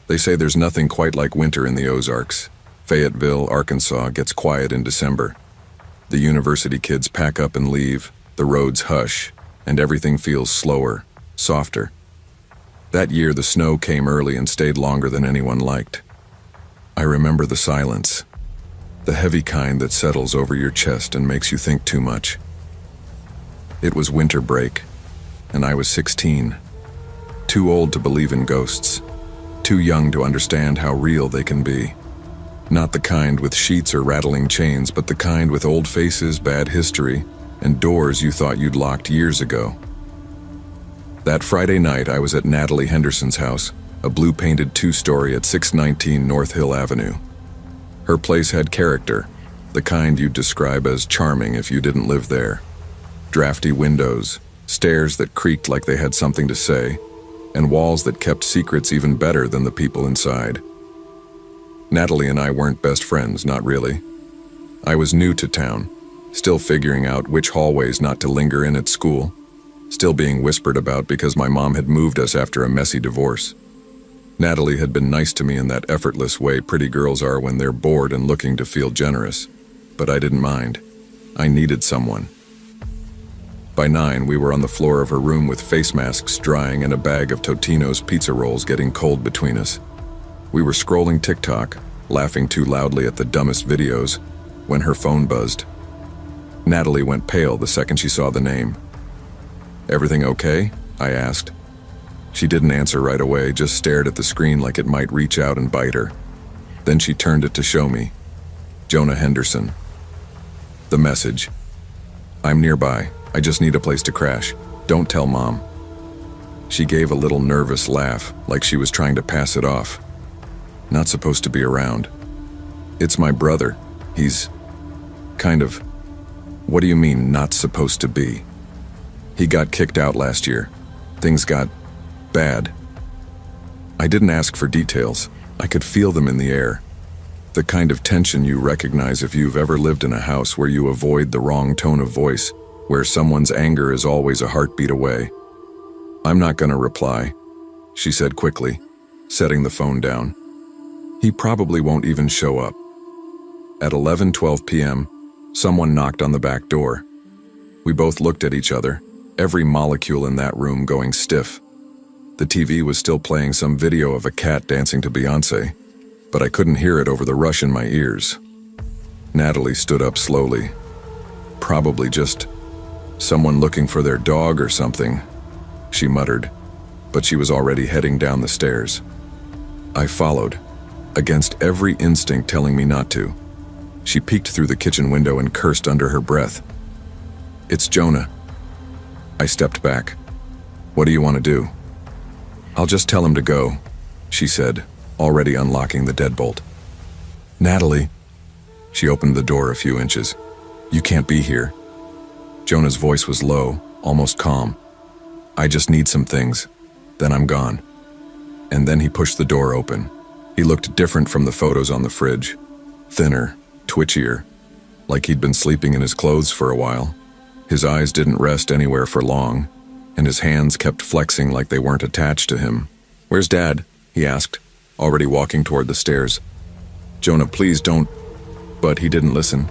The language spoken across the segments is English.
They say there's nothing quite like winter in the Ozarks. Fayetteville, Arkansas gets quiet in December. The university kids pack up and leave, the roads hush, and everything feels slower, softer. That year the snow came early and stayed longer than anyone liked. I remember the silence, the heavy kind that settles over your chest and makes you think too much. It was winter break, and I was 16. Too old to believe in ghosts, too young to understand how real they can be. Not the kind with sheets or rattling chains, but the kind with old faces, bad history, and doors you thought you'd locked years ago. That Friday night I was at Natalie Henderson's house, a blue-painted two-story at 619 North Hill Avenue. Her place had character, the kind you'd describe as charming if you didn't live there. Drafty windows, stairs that creaked like they had something to say, and walls that kept secrets even better than the people inside. Natalie and I weren't best friends, not really. I was new to town, still figuring out which hallways not to linger in at school, still being whispered about because my mom had moved us after a messy divorce. Natalie had been nice to me in that effortless way pretty girls are when they're bored and looking to feel generous, but I didn't mind. I needed someone. By 9, we were on the floor of her room with face masks drying and a bag of Totino's pizza rolls getting cold between us. We were scrolling TikTok, laughing too loudly at the dumbest videos, when her phone buzzed. Natalie went pale the second she saw the name. "Everything okay?" I asked. She didn't answer right away, just stared at the screen like it might reach out and bite her. Then she turned it to show me. Jonah Henderson. The message. "I'm nearby. I just need a place to crash. Don't tell Mom." She gave a little nervous laugh, like she was trying to pass it off. "Not supposed to be around." "It's my brother. He's kind of..." "What do you mean, not supposed to be?" "He got kicked out last year. Things got bad." I didn't ask for details. I could feel them in the air. The kind of tension you recognize if you've ever lived in a house where you avoid the wrong tone of voice, where someone's anger is always a heartbeat away. "I'm not gonna reply," she said quickly, setting the phone down. "He probably won't even show up." At 11:12 p.m., someone knocked on the back door. We both looked at each other, every molecule in that room going stiff. The TV was still playing some video of a cat dancing to Beyoncé, but I couldn't hear it over the rush in my ears. Natalie stood up slowly. "Probably just someone looking for their dog or something," she muttered, but she was already heading down the stairs. I followed, against every instinct telling me not to. She peeked through the kitchen window and cursed under her breath. "It's Jonah." I stepped back. "What do you want to do?" "I'll just tell him to go," she said, already unlocking the deadbolt. "Natalie." She opened the door a few inches. "You can't be here." Jonah's voice was low, almost calm. "I just need some things, then I'm gone." And then he pushed the door open. He looked different from the photos on the fridge. Thinner, twitchier, like he'd been sleeping in his clothes for a while. His eyes didn't rest anywhere for long, and his hands kept flexing like they weren't attached to him. "Where's Dad?" he asked, already walking toward the stairs. "Jonah, please don't..." But he didn't listen.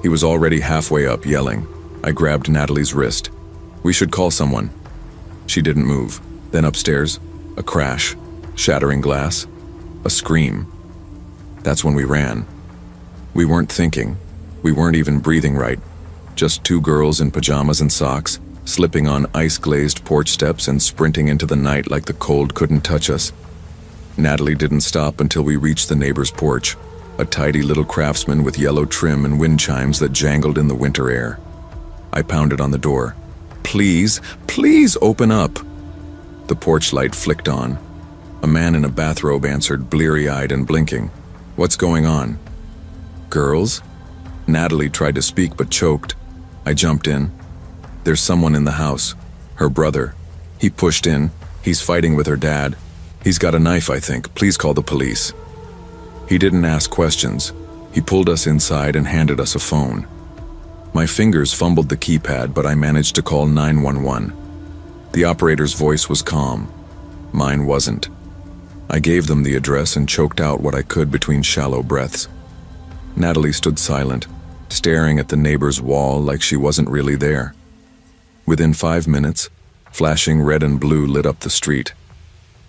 He was already halfway up, yelling. I grabbed Natalie's wrist. "We should call someone." She didn't move. Then upstairs, a crash, shattering glass, a scream. That's when we ran. We weren't thinking. We weren't even breathing right. Just two girls in pajamas and socks, slipping on ice-glazed porch steps and sprinting into the night like the cold couldn't touch us. Natalie didn't stop until we reached the neighbor's porch, a tidy little craftsman with yellow trim and wind chimes that jangled in the winter air. I pounded on the door. "Please, please open up." The porch light flicked on. A man in a bathrobe answered, bleary-eyed and blinking. "What's going on?" "Girls?" Natalie tried to speak but choked. I jumped in. "There's someone in the house. Her brother. He pushed in. He's fighting with her dad. He's got a knife, I think. Please call the police." He didn't ask questions. He pulled us inside and handed us a phone. My fingers fumbled the keypad, but I managed to call 911. The operator's voice was calm. Mine wasn't. I gave them the address and choked out what I could between shallow breaths. Natalie stood silent, staring at the neighbor's wall like she wasn't really there. Within 5 minutes, flashing red and blue lit up the street.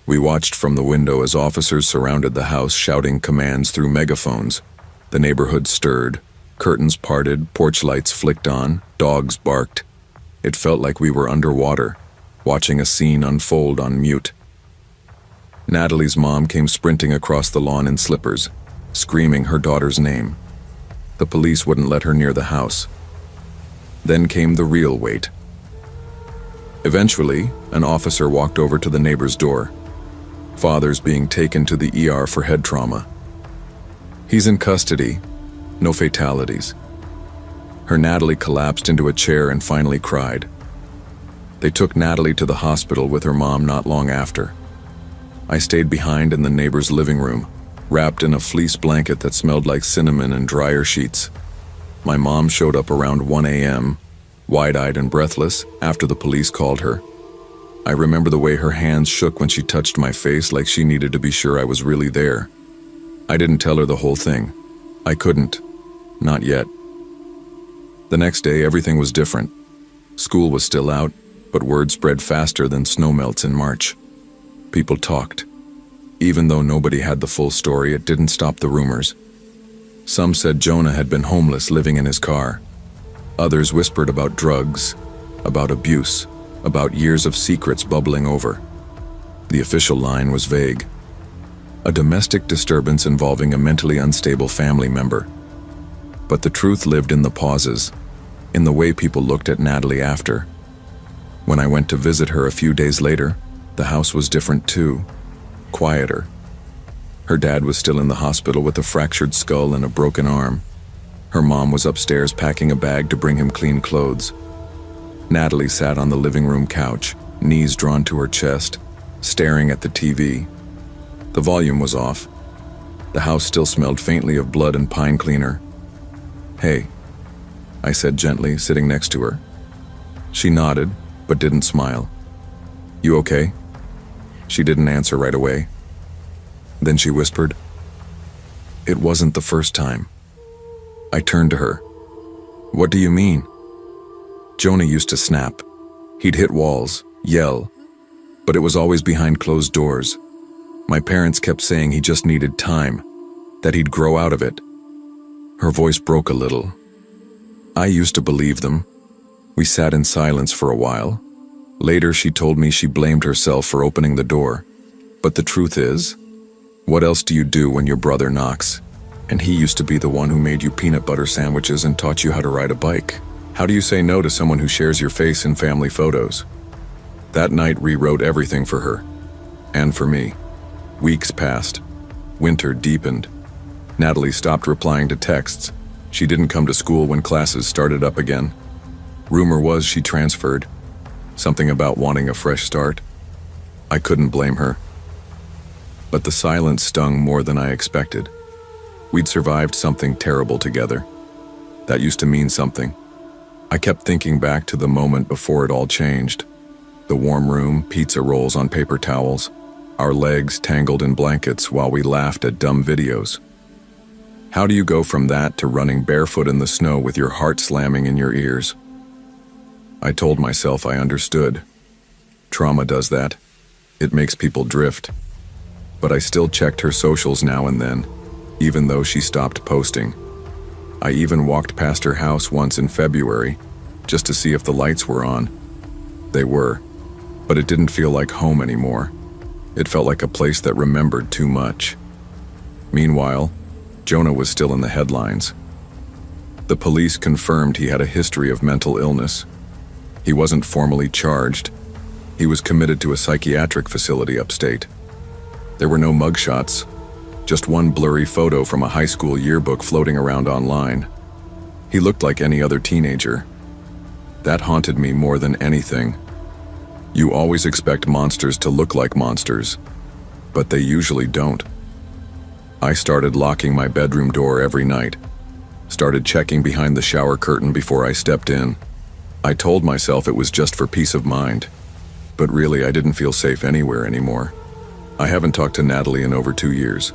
We watched from the window as officers surrounded the house shouting commands through megaphones. The neighborhood stirred, curtains parted, porch lights flicked on, dogs barked. It felt like we were underwater, watching a scene unfold on mute. Natalie's mom came sprinting across the lawn in slippers, screaming her daughter's name. The police wouldn't let her near the house. Then came the real wait. Eventually, an officer walked over to the neighbor's door. Father's being taken to the ER for head trauma. He's in custody, no fatalities. Her Natalie collapsed into a chair and finally cried. They took Natalie to the hospital with her mom not long after. I stayed behind in the neighbor's living room, wrapped in a fleece blanket that smelled like cinnamon and dryer sheets. My mom showed up around 1 a.m., wide-eyed and breathless, after the police called her. I remember the way her hands shook when she touched my face like she needed to be sure I was really there. I didn't tell her the whole thing. I couldn't. Not yet. The next day, everything was different. School was still out, but word spread faster than snow melts in March. People talked. Even though nobody had the full story, it didn't stop the rumors. Some said Jonah had been homeless living in his car. Others whispered about drugs, about abuse, about years of secrets bubbling over. The official line was vague. A domestic disturbance involving a mentally unstable family member. But the truth lived in the pauses, in the way people looked at Natalie after. When I went to visit her a few days later, the house was different too, quieter. Her dad was still in the hospital with a fractured skull and a broken arm. Her mom was upstairs packing a bag to bring him clean clothes. Natalie sat on the living room couch, knees drawn to her chest, staring at the TV. The volume was off. The house still smelled faintly of blood and pine cleaner. "Hey," I said gently, sitting next to her. She nodded, but didn't smile. "You okay?" She didn't answer right away. Then she whispered. It wasn't the first time. I turned to her. "What do you mean?" Jonah used to snap. He'd hit walls, yell, but it was always behind closed doors. My parents kept saying he just needed time, that he'd grow out of it. Her voice broke a little. I used to believe them. We sat in silence for a while. Later, she told me she blamed herself for opening the door. But the truth is, what else do you do when your brother knocks? And he used to be the one who made you peanut butter sandwiches and taught you how to ride a bike. How do you say no to someone who shares your face in family photos? That night rewrote everything for her. And for me. Weeks passed. Winter deepened. Natalie stopped replying to texts. She didn't come to school when classes started up again. Rumor was she transferred. Something about wanting a fresh start. I couldn't blame her. But the silence stung more than I expected. We'd survived something terrible together. That used to mean something. I kept thinking back to the moment before it all changed. The warm room, pizza rolls on paper towels, our legs tangled in blankets while we laughed at dumb videos. How do you go from that to running barefoot in the snow with your heart slamming in your ears? I told myself I understood. Trauma does that. It makes people drift. But I still checked her socials now and then, even though she stopped posting. I even walked past her house once in February, just to see if the lights were on. They were, but it didn't feel like home anymore. It felt like a place that remembered too much. Meanwhile, Jonah was still in the headlines. The police confirmed he had a history of mental illness. He wasn't formally charged. He was committed to a psychiatric facility upstate. There were no mugshots, just one blurry photo from a high school yearbook floating around online. He looked like any other teenager. That haunted me more than anything. You always expect monsters to look like monsters, but they usually don't. I started locking my bedroom door every night, started checking behind the shower curtain before I stepped in. I told myself it was just for peace of mind, but really I didn't feel safe anywhere anymore. I haven't talked to Natalie in over 2 years.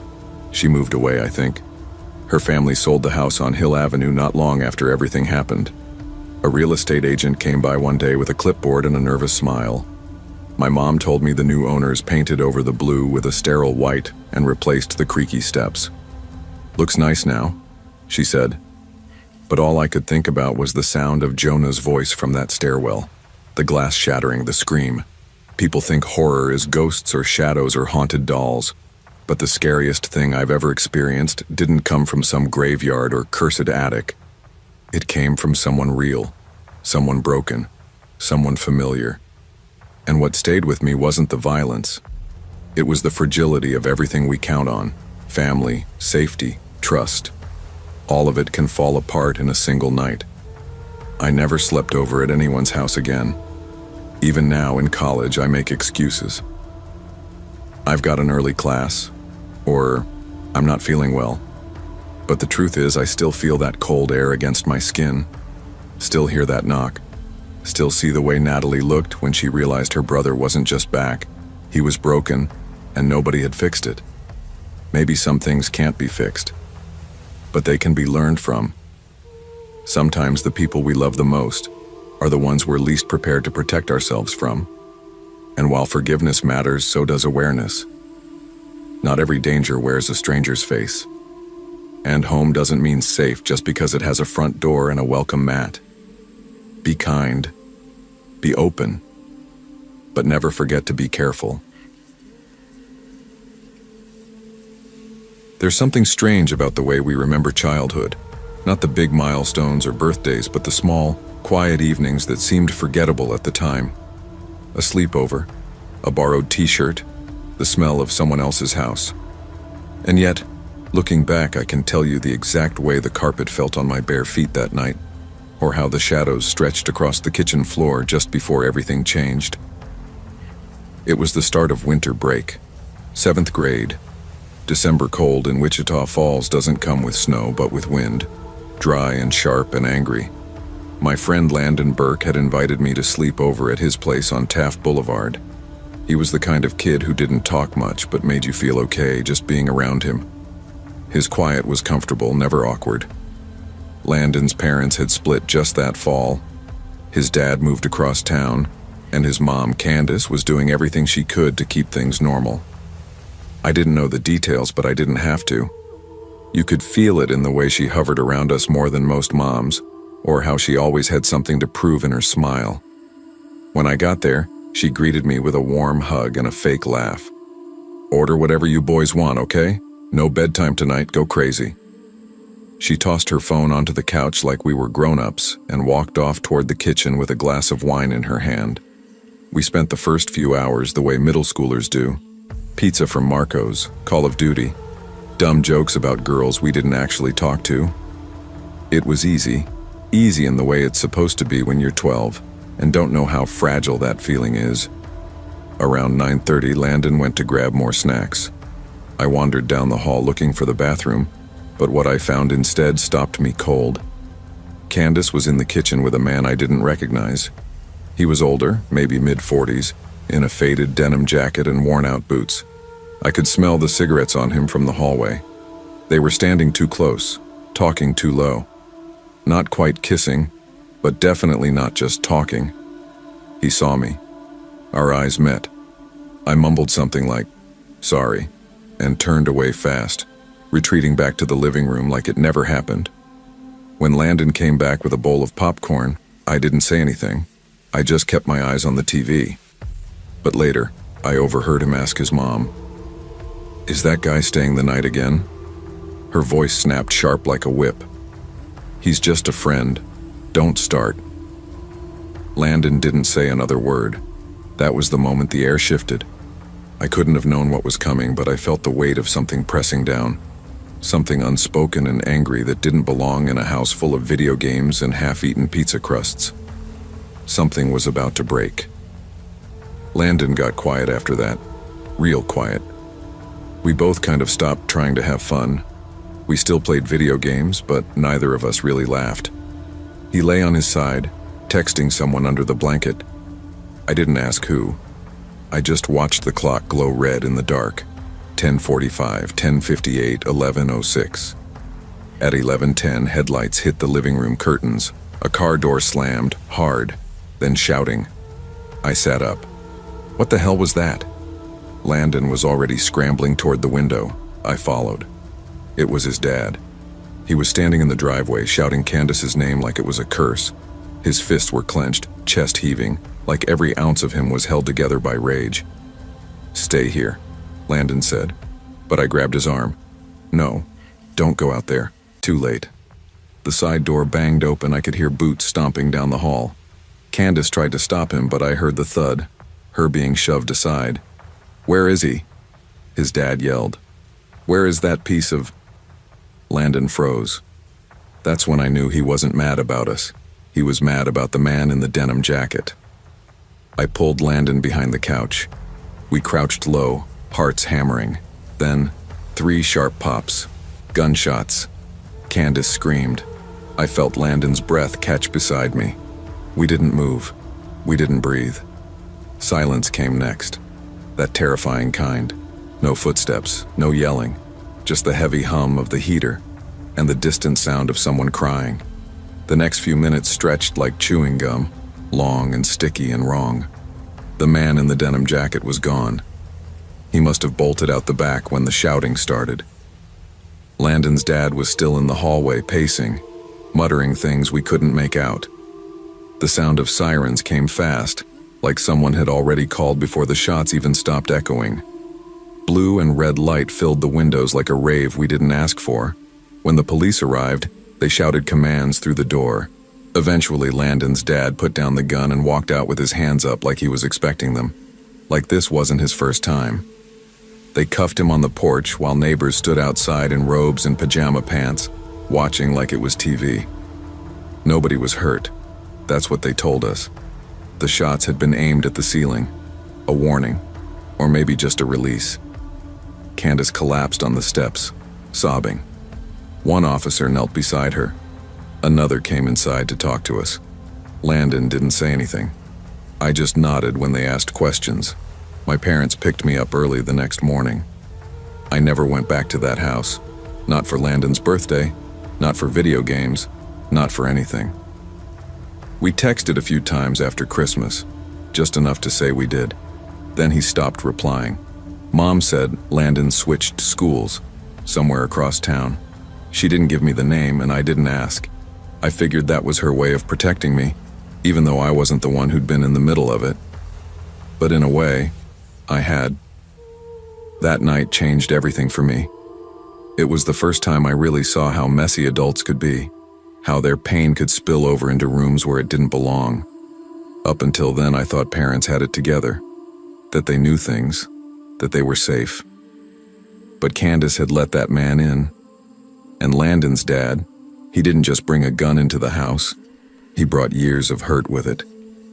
She moved away, I think. Her family sold the house on Hill Avenue not long after everything happened. A real estate agent came by one day with a clipboard and a nervous smile. My mom told me the new owners painted over the blue with a sterile white and replaced the creaky steps. "Looks nice now," she said. But all I could think about was the sound of Jonah's voice from that stairwell. The glass shattering, the scream. People think horror is ghosts or shadows or haunted dolls. But the scariest thing I've ever experienced didn't come from some graveyard or cursed attic. It came from someone real, someone broken, someone familiar. And what stayed with me wasn't the violence. It was the fragility of everything we count on: family, safety, trust. All of it can fall apart in a single night. I never slept over at anyone's house again. Even now in college, I make excuses. I've got an early class, or I'm not feeling well. But the truth is, I still feel that cold air against my skin, still hear that knock, still see the way Natalie looked when she realized her brother wasn't just back, he was broken, and nobody had fixed it. Maybe some things can't be fixed, but they can be learned from. Sometimes the people we love the most are the ones we're least prepared to protect ourselves from. And while forgiveness matters, so does awareness. Not every danger wears a stranger's face. And home doesn't mean safe just because it has a front door and a welcome mat. Be kind, be open, but never forget to be careful. There's something strange about the way we remember childhood. Not the big milestones or birthdays, but the small, quiet evenings that seemed forgettable at the time. A sleepover, a borrowed t-shirt, the smell of someone else's house. And yet, looking back, I can tell you the exact way the carpet felt on my bare feet that night, or how the shadows stretched across the kitchen floor just before everything changed. It was the start of winter break, 7th grade. December cold in Wichita Falls doesn't come with snow, but with wind, dry and sharp and angry. My friend Landon Burke had invited me to sleep over at his place on Taft Boulevard. He was the kind of kid who didn't talk much, but made you feel okay just being around him. His quiet was comfortable, never awkward. Landon's parents had split just that fall. His dad moved across town, and his mom, Candace, was doing everything she could to keep things normal. I didn't know the details, but I didn't have to. You could feel it in the way she hovered around us more than most moms, or how she always had something to prove in her smile. When I got there, she greeted me with a warm hug and a fake laugh. "Order whatever you boys want, okay? No bedtime tonight, go crazy." She tossed her phone onto the couch like we were grown-ups and walked off toward the kitchen with a glass of wine in her hand. We spent the first few hours the way middle schoolers do. Pizza from Marco's, Call of Duty, dumb jokes about girls we didn't actually talk to. It was easy in the way it's supposed to be when you're 12 and don't know how fragile that feeling is. Around 9:30, Landon went to grab more snacks. I wandered down the hall looking for the bathroom, but what I found instead stopped me cold. Candace was in the kitchen with a man I didn't recognize. He was older, maybe mid-40s, in a faded denim jacket and worn-out boots. I could smell the cigarettes on him from the hallway. They were standing too close, talking too low. Not quite kissing, but definitely not just talking. He saw me. Our eyes met. I mumbled something like, "Sorry," and turned away fast, retreating back to the living room like it never happened. When Landon came back with a bowl of popcorn, I didn't say anything. I just kept my eyes on the TV. But later, I overheard him ask his mom, "Is that guy staying the night again?" Her voice snapped sharp like a whip. "He's just a friend. Don't start." Landon didn't say another word. That was the moment the air shifted. I couldn't have known what was coming, but I felt the weight of something pressing down. Something unspoken and angry that didn't belong in a house full of video games and half-eaten pizza crusts. Something was about to break. Landon got quiet after that. Real quiet. We both kind of stopped trying to have fun. We still played video games, but neither of us really laughed. He lay on his side, texting someone under the blanket. I didn't ask who. I just watched the clock glow red in the dark. 10:45, 10:58, 11:06. At 11:10, headlights hit the living room curtains. A car door slammed, hard, then shouting. I sat up. What the hell was that? Landon was already scrambling toward the window. I followed. It was his dad. He was standing in the driveway, shouting Candace's name like it was a curse. His fists were clenched, chest heaving, like every ounce of him was held together by rage. Stay here, Landon said, but I grabbed his arm. No, don't go out there. Too late. The side door banged open. I could hear boots stomping down the hall. Candace tried to stop him, but I heard the thud, her being shoved aside. Where is he? His dad yelled. Where is that piece of... Landon froze. That's when I knew he wasn't mad about us. He was mad about the man in the denim jacket. I pulled Landon behind the couch. We crouched low, hearts hammering. Then, 3 sharp pops. Gunshots. Candace screamed. I felt Landon's breath catch beside me. We didn't move. We didn't breathe. Silence came next. That terrifying kind. No footsteps, no yelling. Just the heavy hum of the heater and the distant sound of someone crying. The next few minutes stretched like chewing gum, long and sticky and wrong. The man in the denim jacket was gone. He must have bolted out the back when the shouting started. Landon's dad was still in the hallway pacing, muttering things we couldn't make out. The sound of sirens came fast, like someone had already called before the shots even stopped echoing. Blue and red light filled the windows like a rave we didn't ask for. When the police arrived, they shouted commands through the door. Eventually, Landon's dad put down the gun and walked out with his hands up like he was expecting them. Like this wasn't his first time. They cuffed him on the porch while neighbors stood outside in robes and pajama pants, watching like it was TV. Nobody was hurt. That's what they told us. The shots had been aimed at the ceiling. A warning. Or maybe just a release. Candace collapsed on the steps, sobbing. One officer knelt beside her. Another came inside to talk to us. Landon didn't say anything. I just nodded when they asked questions. My parents picked me up early the next morning. I never went back to that house. Not for Landon's birthday, not for video games, not for anything. We texted a few times after Christmas, just enough to say we did. Then he stopped replying. Mom said Landon switched schools, somewhere across town. She didn't give me the name, and I didn't ask. I figured that was her way of protecting me, even though I wasn't the one who'd been in the middle of it. But in a way, I had. That night changed everything for me. It was the first time I really saw how messy adults could be, how their pain could spill over into rooms where it didn't belong. Up until then, I thought parents had it together, that they knew things, that they were safe. But Candace had let that man in. And Landon's dad, he didn't just bring a gun into the house. He brought years of hurt with it.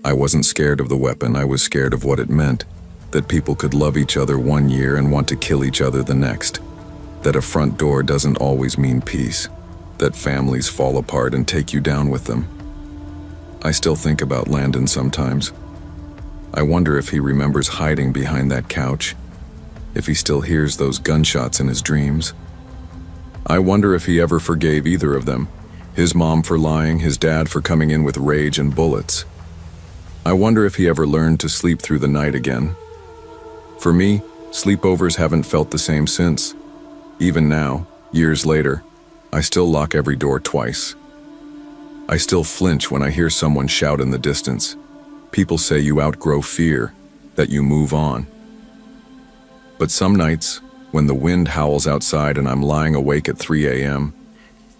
I wasn't scared of the weapon, I was scared of what it meant. That people could love each other one year and want to kill each other the next. That a front door doesn't always mean peace. That families fall apart and take you down with them. I still think about Landon sometimes. I wonder if he remembers hiding behind that couch, if he still hears those gunshots in his dreams. I wonder if he ever forgave either of them, his mom for lying, his dad for coming in with rage and bullets. I wonder if he ever learned to sleep through the night again. For me, sleepovers haven't felt the same since. Even now, years later, I still lock every door twice. I still flinch when I hear someone shout in the distance. People say you outgrow fear, that you move on. But some nights, when the wind howls outside and I'm lying awake at 3 a.m.,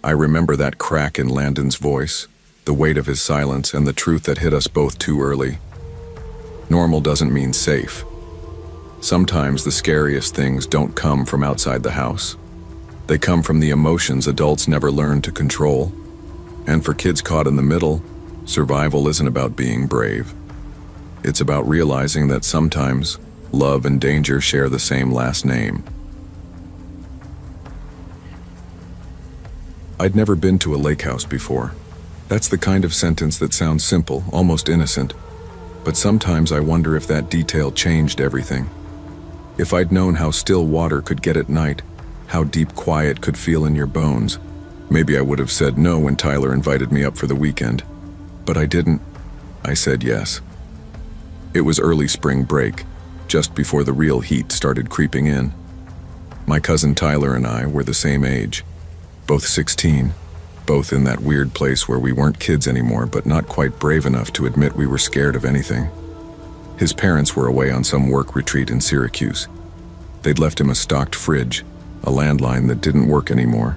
I remember that crack in Landon's voice, the weight of his silence, and the truth that hit us both too early. Normal doesn't mean safe. Sometimes the scariest things don't come from outside the house. They come from the emotions adults never learn to control. And for kids caught in the middle, survival isn't about being brave. It's about realizing that sometimes love and danger share the same last name. I'd never been to a lake house before. That's the kind of sentence that sounds simple, almost innocent. But sometimes I wonder if that detail changed everything. If I'd known how still water could get at night, how deep quiet could feel in your bones, maybe I would have said no when Tyler invited me up for the weekend. But I didn't. I said yes. It was early spring break, just before the real heat started creeping in. My cousin Tyler and I were the same age, both 16, both in that weird place where we weren't kids anymore but not quite brave enough to admit we were scared of anything. His parents were away on some work retreat in Syracuse. They'd left him a stocked fridge, a landline that didn't work anymore,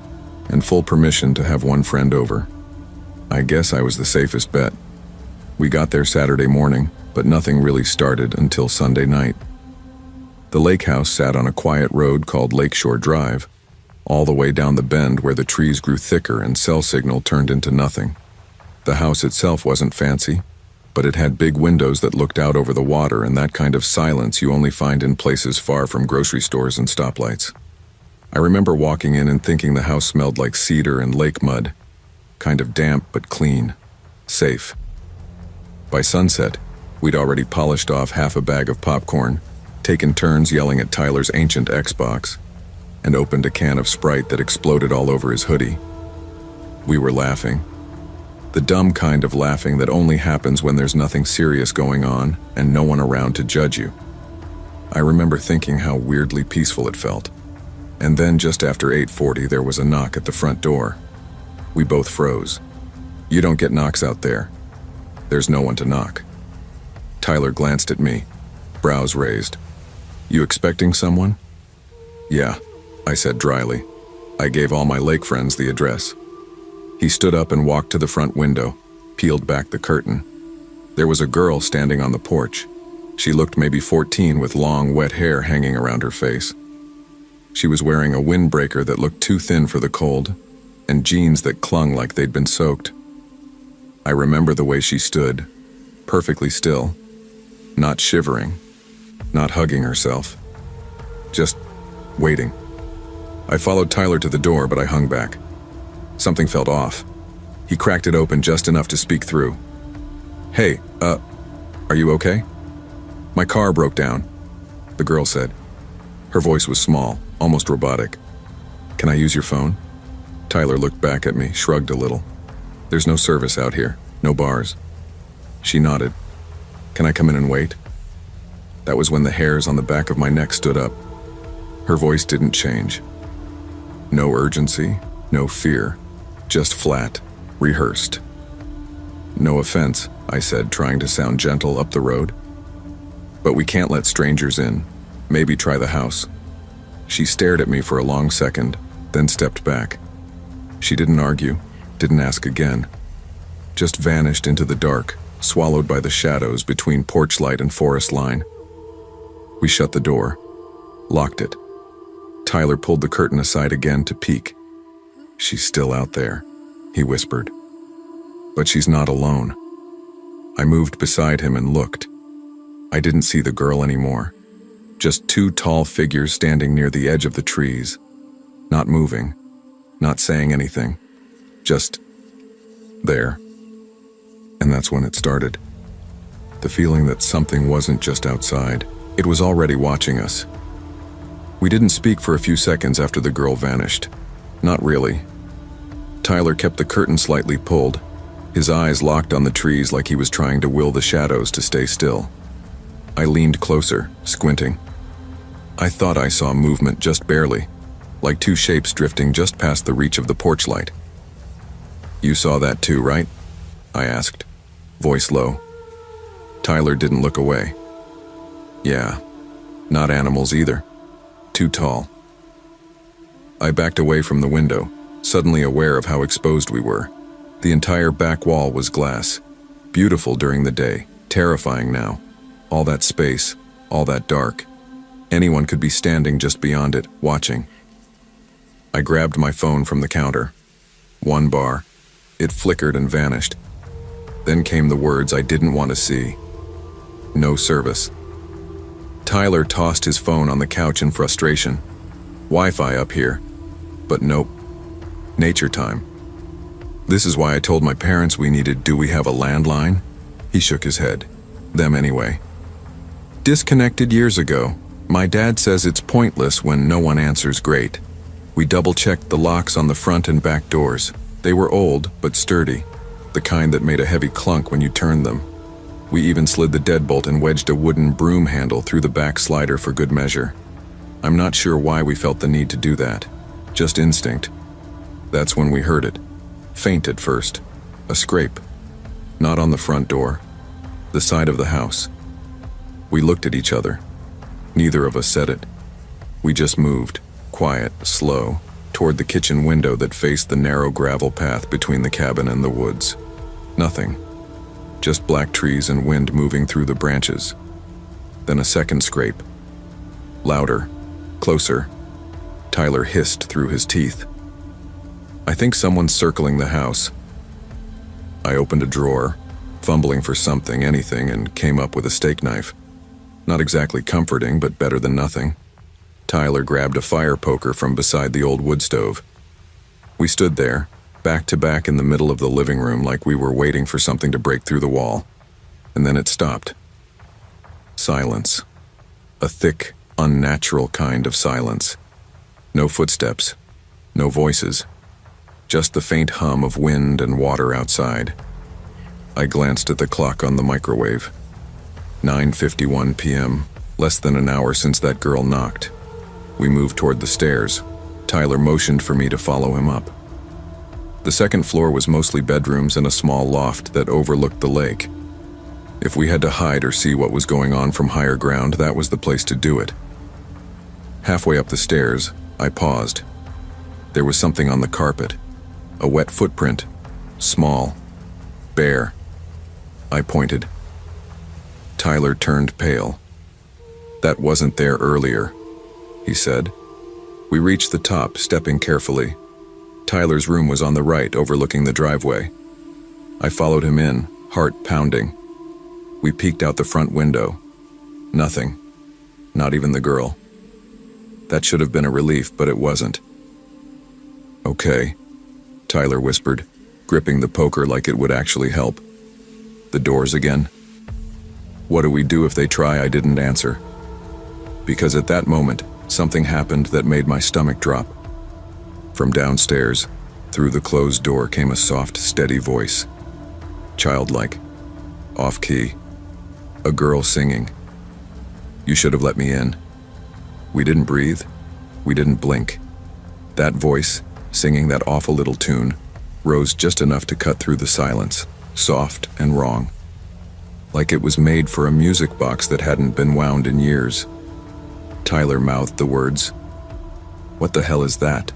and full permission to have one friend over. I guess I was the safest bet. We got there Saturday morning, but nothing really started until Sunday night. The lake house sat on a quiet road called Lakeshore Drive, all the way down the bend where the trees grew thicker and cell signal turned into nothing. The house itself wasn't fancy, but it had big windows that looked out over the water and that kind of silence you only find in places far from grocery stores and stoplights. I remember walking in and thinking the house smelled like cedar and lake mud, kind of damp but clean, safe. By sunset, we'd already polished off half a bag of popcorn, taken turns yelling at Tyler's ancient Xbox, and opened a can of Sprite that exploded all over his hoodie. We were laughing. The dumb kind of laughing that only happens when there's nothing serious going on and no one around to judge you. I remember thinking how weirdly peaceful it felt. And then just after 8:40 there was a knock at the front door. We both froze. You don't get knocks out there. There's no one to knock. Tyler glanced at me, brows raised. You expecting someone? Yeah, I said dryly. I gave all my lake friends the address. He stood up and walked to the front window, peeled back the curtain. There was a girl standing on the porch. She looked maybe 14 with long, wet hair hanging around her face. She was wearing a windbreaker that looked too thin for the cold, and jeans that clung like they'd been soaked. I remember the way she stood, perfectly still, not shivering, not hugging herself, just waiting. I followed Tyler to the door, but I hung back. Something felt off. He cracked it open just enough to speak through. Hey, are you okay? My car broke down, the girl said. Her voice was small, almost robotic. Can I use your phone? Tyler looked back at me, shrugged a little. There's no service out here, no bars. She nodded. Can I come in and wait? That was when the hairs on the back of my neck stood up. Her voice didn't change. No urgency, no fear, just flat, rehearsed. No offense, I said, trying to sound gentle up the road. But we can't let strangers in. Maybe try the house. She stared at me for a long second, then stepped back. She didn't argue, didn't ask again. Just vanished into the dark, swallowed by the shadows between porch light and forest line. We shut the door, locked it. Tyler pulled the curtain aside again to peek. She's still out there, he whispered. But she's not alone. I moved beside him and looked. I didn't see the girl anymore. Just two tall figures standing near the edge of the trees, not moving, not saying anything, just there. And that's when it started. The feeling that something wasn't just outside, it was already watching us. We didn't speak for a few seconds after the girl vanished. Not really. Tyler kept the curtain slightly pulled, his eyes locked on the trees like he was trying to will the shadows to stay still. I leaned closer, squinting. I thought I saw movement just barely, like two shapes drifting just past the reach of the porch light. You saw that too, right? I asked, voice low. Tyler didn't look away. Yeah, not animals either. Too tall. I backed away from the window, suddenly aware of how exposed we were. The entire back wall was glass, beautiful during the day, terrifying now. All that space, all that dark. Anyone could be standing just beyond it, watching. I grabbed my phone from the counter. One bar. It flickered and vanished. Then came the words I didn't want to see. No service. Tyler tossed his phone on the couch in frustration. Wi-Fi up here. But nope. Nature time. This is why I told my parents we needed, do we have a landline? He shook his head. Them anyway. Disconnected years ago. My dad says it's pointless when no one answers great. We double-checked the locks on the front and back doors. They were old, but sturdy. The kind that made a heavy clunk when you turned them. We even slid the deadbolt and wedged a wooden broom handle through the back slider for good measure. I'm not sure why we felt the need to do that. Just instinct. That's when we heard it. Faint at first. A scrape. Not on the front door. The side of the house. We looked at each other. Neither of us said it. We just moved, quiet, slow, toward the kitchen window that faced the narrow gravel path between the cabin and the woods. Nothing. Just black trees and wind moving through the branches. Then a second scrape. Louder. Closer. Tyler hissed through his teeth. I think someone's circling the house. I opened a drawer, fumbling for something, anything, and came up with a steak knife. Not exactly comforting, but better than nothing. Tyler grabbed a fire poker from beside the old wood stove. We stood there, back to back in the middle of the living room like we were waiting for something to break through the wall. And then it stopped. Silence. A thick, unnatural kind of silence. No footsteps. No voices. Just the faint hum of wind and water outside. I glanced at the clock on the microwave. 9:51 p.m., less than an hour since that girl knocked. We moved toward the stairs. Tyler motioned for me to follow him up. The second floor was mostly bedrooms and a small loft that overlooked the lake. If we had to hide or see what was going on from higher ground, that was the place to do it. Halfway up the stairs, I paused. There was something on the carpet. A wet footprint. Small. Bare. I pointed. Tyler turned pale. "That wasn't there earlier," he said. We reached the top, stepping carefully. Tyler's room was on the right, overlooking the driveway. I followed him in, heart pounding. We peeked out the front window. Nothing. Not even the girl. That should have been a relief, but it wasn't. "Okay," Tyler whispered, gripping the poker like it would actually help. "The doors again?" "What do we do if they try?" I didn't answer. Because at that moment, something happened that made my stomach drop. From downstairs, through the closed door came a soft, steady voice. Childlike. Off-key. A girl singing. "You should have let me in." We didn't breathe. We didn't blink. That voice, singing that awful little tune, rose just enough to cut through the silence, soft and wrong. Like it was made for a music box that hadn't been wound in years. Tyler mouthed the words. "What the hell is that?"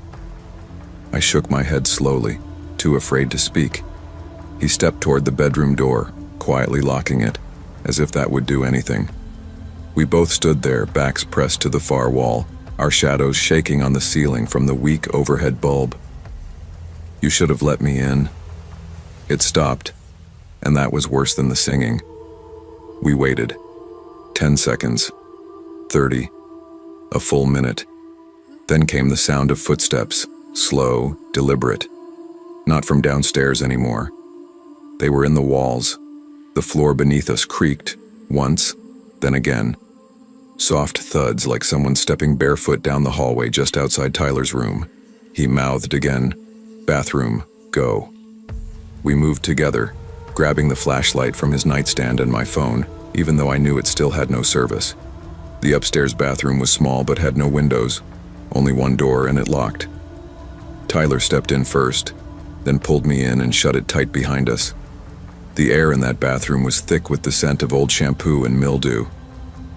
I shook my head slowly, too afraid to speak. He stepped toward the bedroom door, quietly locking it, as if that would do anything. We both stood there, backs pressed to the far wall, our shadows shaking on the ceiling from the weak overhead bulb. "You should have let me in." It stopped, and that was worse than the singing. We waited. 10 seconds. 30. A full minute. Then came the sound of footsteps, slow, deliberate. Not from downstairs anymore. They were in the walls. The floor beneath us creaked, once, then again. Soft thuds like someone stepping barefoot down the hallway just outside Tyler's room. He mouthed again, "Bathroom, go." We moved together, grabbing the flashlight from his nightstand and my phone, even though I knew it still had no service. The upstairs bathroom was small but had no windows, only one door, and it locked. Tyler stepped in first, then pulled me in and shut it tight behind us. The air in that bathroom was thick with the scent of old shampoo and mildew.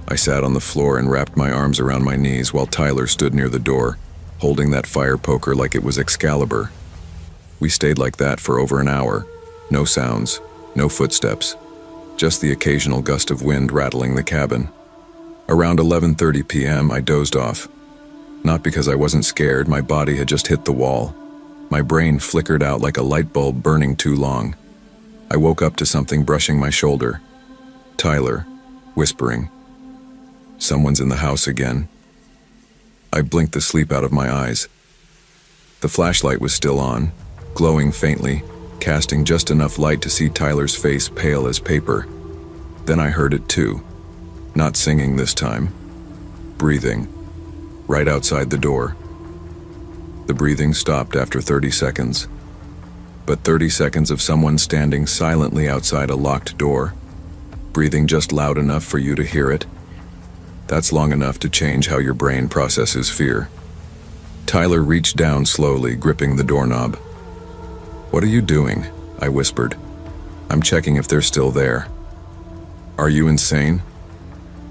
I sat on the floor and wrapped my arms around my knees while Tyler stood near the door, holding that fire poker like it was Excalibur. We stayed like that for over an hour. No sounds, no footsteps, just the occasional gust of wind rattling the cabin. Around 11:30 p.m., I dozed off. Not because I wasn't scared, my body had just hit the wall. My brain flickered out like a light bulb burning too long. I woke up to something brushing my shoulder. Tyler, whispering. Someone's in the house again. I blinked the sleep out of my eyes. The flashlight was still on, glowing faintly, casting just enough light to see Tyler's face pale as paper. Then I heard it too. Not singing this time. Breathing. Right outside the door. The breathing stopped after 30 seconds. But 30 seconds of someone standing silently outside a locked door, breathing just loud enough for you to hear it, that's long enough to change how your brain processes fear. Tyler reached down slowly, gripping the doorknob. "What are you doing?" I whispered. "I'm checking if they're still there." "Are you insane?"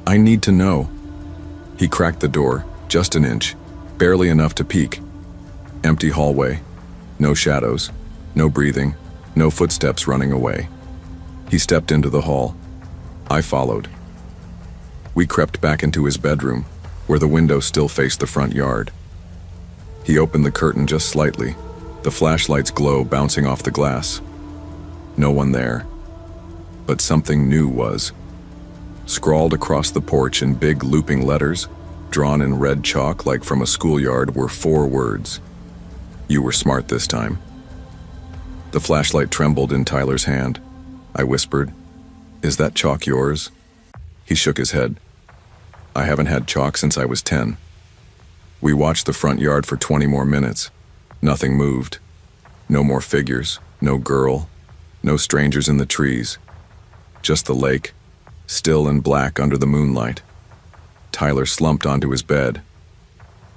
"I need to know." He cracked the door, just an inch, barely enough to peek. Empty hallway, no shadows, no breathing, no footsteps running away. He stepped into the hall. I followed. We crept back into his bedroom, where the window still faced the front yard. He opened the curtain just slightly, the flashlight's glow bouncing off the glass. No one there. But something new was. Scrawled across the porch in big looping letters, drawn in red chalk like from a schoolyard, were 4 words. "You were smart this time." The flashlight trembled in Tyler's hand. I whispered, "Is that chalk yours?" He shook his head. "I haven't had chalk since I was 10. We watched the front yard for 20 more minutes. Nothing moved. No more figures, no girl, no strangers in the trees. Just the lake, still and black under the moonlight. Tyler slumped onto his bed.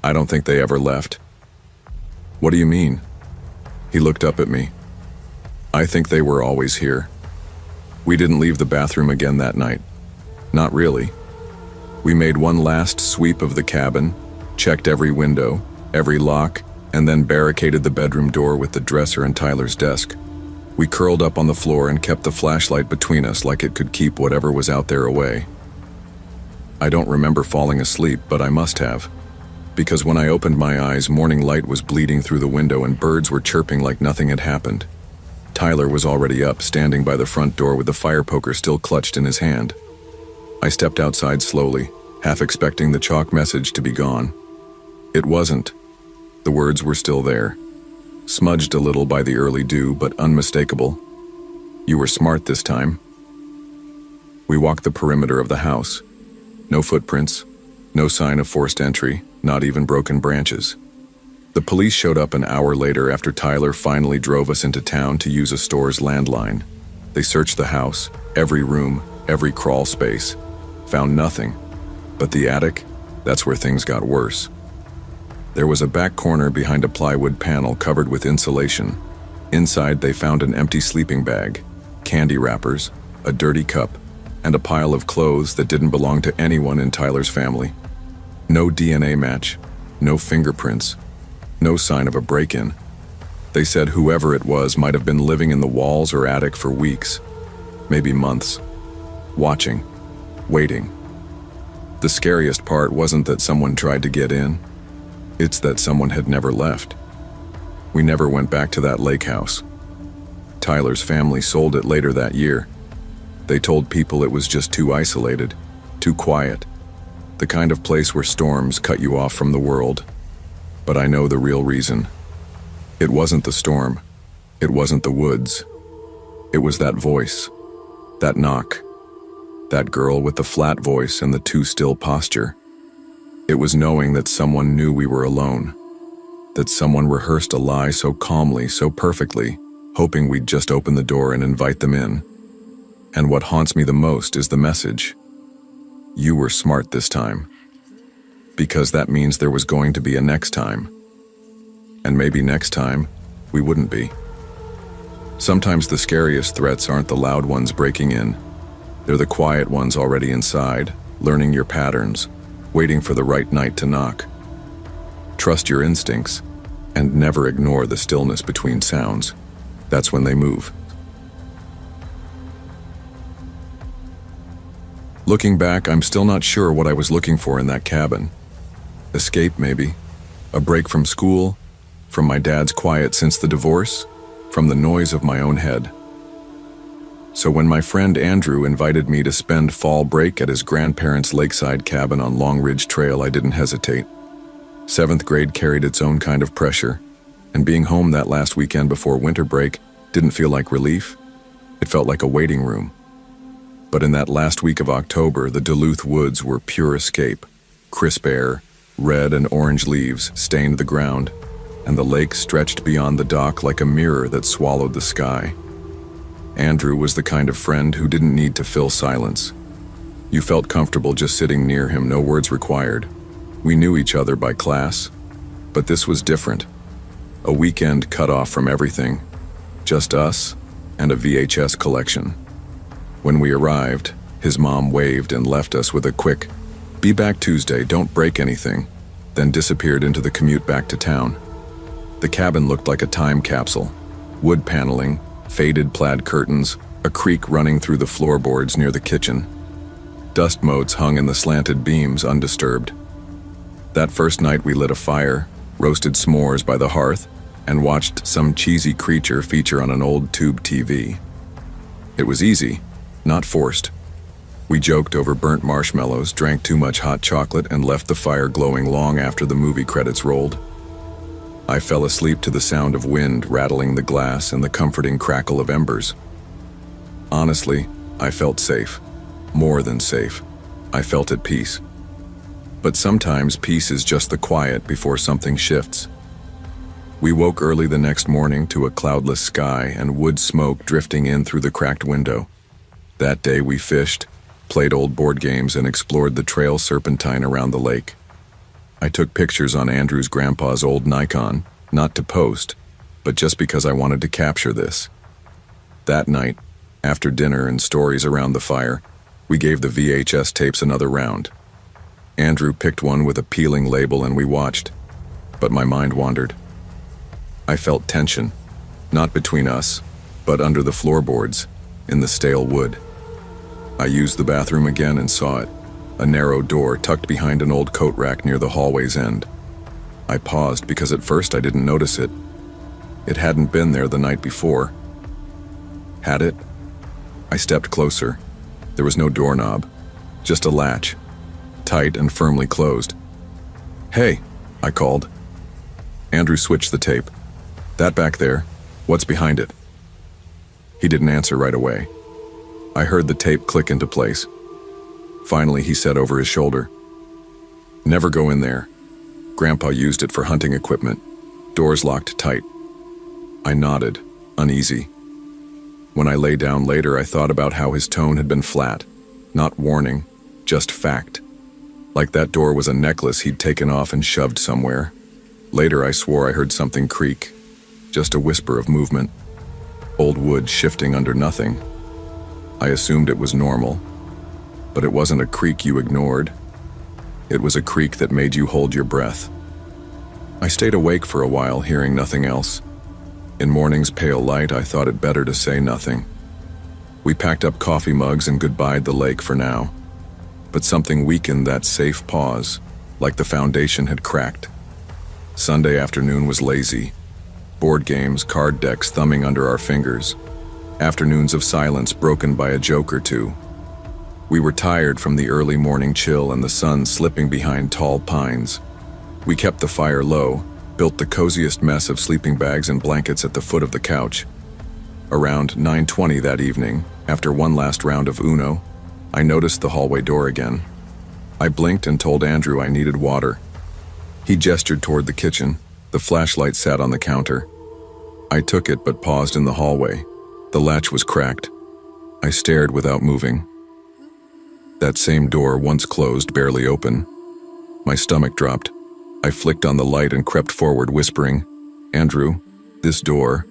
"I don't think they ever left." "What do you mean?" He looked up at me. "I think they were always here. We didn't leave the bathroom again that night. Not really. We made one last sweep of the cabin, checked every window, every lock, and then barricaded the bedroom door with the dresser and Tyler's desk. We curled up on the floor and kept the flashlight between us like it could keep whatever was out there away. I don't remember falling asleep, but I must have. Because when I opened my eyes, morning light was bleeding through the window and birds were chirping like nothing had happened. Tyler was already up, standing by the front door with the fire poker still clutched in his hand. I stepped outside slowly, half expecting the chalk message to be gone. It wasn't. The words were still there, smudged a little by the early dew, but unmistakable. "You were smart this time." We walked the perimeter of the house. No footprints, no sign of forced entry, not even broken branches. The police showed up an hour later after Tyler finally drove us into town to use a store's landline. They searched the house, every room, every crawl space. Found nothing. But the attic, that's where things got worse. There was a back corner behind a plywood panel covered with insulation. Inside, they found an empty sleeping bag, candy wrappers, a dirty cup, and a pile of clothes that didn't belong to anyone in Tyler's family. No DNA match, no fingerprints, no sign of a break-in. They said whoever it was might have been living in the walls or attic for weeks, maybe months, watching, waiting. The scariest part wasn't that someone tried to get in. It's that someone had never left. We never went back to that lake house. Tyler's family sold it later that year. They told people it was just too isolated, too quiet, the kind of place where storms cut you off from the world. But I know the real reason. It wasn't the storm. It wasn't the woods. It was that voice, that knock, that girl with the flat voice and the too still posture. It was knowing that someone knew we were alone, that someone rehearsed a lie so calmly, so perfectly, hoping we'd just open the door and invite them in. And what haunts me the most is the message. You were smart this time. Because that means there was going to be a next time. And maybe next time, we wouldn't be. Sometimes the scariest threats aren't the loud ones breaking in. They're the quiet ones already inside, learning your patterns, waiting for the right night to knock. Trust your instincts, and never ignore the stillness between sounds. That's when they move. Looking back, I'm still not sure what I was looking for in that cabin. Escape, maybe. A break from school, from my dad's quiet since the divorce, from the noise of my own head. So when my friend Andrew invited me to spend fall break at his grandparents' lakeside cabin on Long Ridge Trail, I didn't hesitate. 7th grade carried its own kind of pressure, and being home that last weekend before winter break didn't feel like relief. It felt like a waiting room. But in that last week of October, the Duluth woods were pure escape. Crisp air, red and orange leaves stained the ground, and the lake stretched beyond the dock like a mirror that swallowed the sky. Andrew was the kind of friend who didn't need to fill silence. You felt comfortable just sitting near him, no words required. We knew each other by class, but this was different. A weekend cut off from everything, just us and a VHS collection. When we arrived, his mom waved and left us with a quick, "Be back Tuesday, don't break anything," then disappeared into the commute back to town. The cabin looked like a time capsule. Wood paneling, faded plaid curtains, a creek running through the floorboards near the kitchen. Dust motes hung in the slanted beams undisturbed. That first night we lit a fire, roasted s'mores by the hearth, and watched some cheesy creature feature on an old tube TV. It was easy, not forced. We joked over burnt marshmallows, drank too much hot chocolate, and left the fire glowing long after the movie credits rolled. I fell asleep to the sound of wind rattling the glass and the comforting crackle of embers. Honestly, I felt safe. More than safe. I felt at peace. But sometimes peace is just the quiet before something shifts. We woke early the next morning to a cloudless sky and wood smoke drifting in through the cracked window. That day we fished, played old board games, and explored the trail serpentine around the lake. I took pictures on Andrew's grandpa's old Nikon, not to post, but just because I wanted to capture this. That night, after dinner and stories around the fire, we gave the VHS tapes another round. Andrew picked one with a peeling label and we watched, but my mind wandered. I felt tension, not between us, but under the floorboards, in the stale wood. I used the bathroom again and saw it, a narrow door tucked behind an old coat rack near the hallway's end. I paused because at first I didn't notice it. It hadn't been there the night before. Had it? I stepped closer. There was no doorknob, just a latch, tight and firmly closed. "Hey," I called. Andrew switched the tape. "That back there, what's behind it?" He didn't answer right away. I heard the tape click into place. Finally, he said over his shoulder, "Never go in there. Grandpa used it for hunting equipment. Doors locked tight." I nodded, uneasy. When I lay down later, I thought about how his tone had been flat, not warning, just fact. Like that door was a necklace he'd taken off and shoved somewhere. Later, I swore I heard something creak, just a whisper of movement. Old wood shifting under nothing. I assumed it was normal, but it wasn't a creak you ignored. It was a creak that made you hold your breath. I stayed awake for a while, hearing nothing else. In morning's pale light, I thought it better to say nothing. We packed up coffee mugs and goodbyed the lake for now. But something weakened that safe pause, like the foundation had cracked. Sunday afternoon was lazy. Board games, card decks thumbing under our fingers. Afternoons of silence broken by a joke or two. We were tired from the early morning chill and the sun slipping behind tall pines. We kept the fire low, built the coziest mess of sleeping bags and blankets at the foot of the couch. Around 9:20 that evening, after one last round of Uno, I noticed the hallway door again. I blinked and told Andrew I needed water. He gestured toward the kitchen. The flashlight sat on the counter. I took it but paused in the hallway. The latch was cracked. I stared without moving. That same door, once closed, barely open. My stomach dropped. I flicked on the light and crept forward, whispering, "Andrew, this door."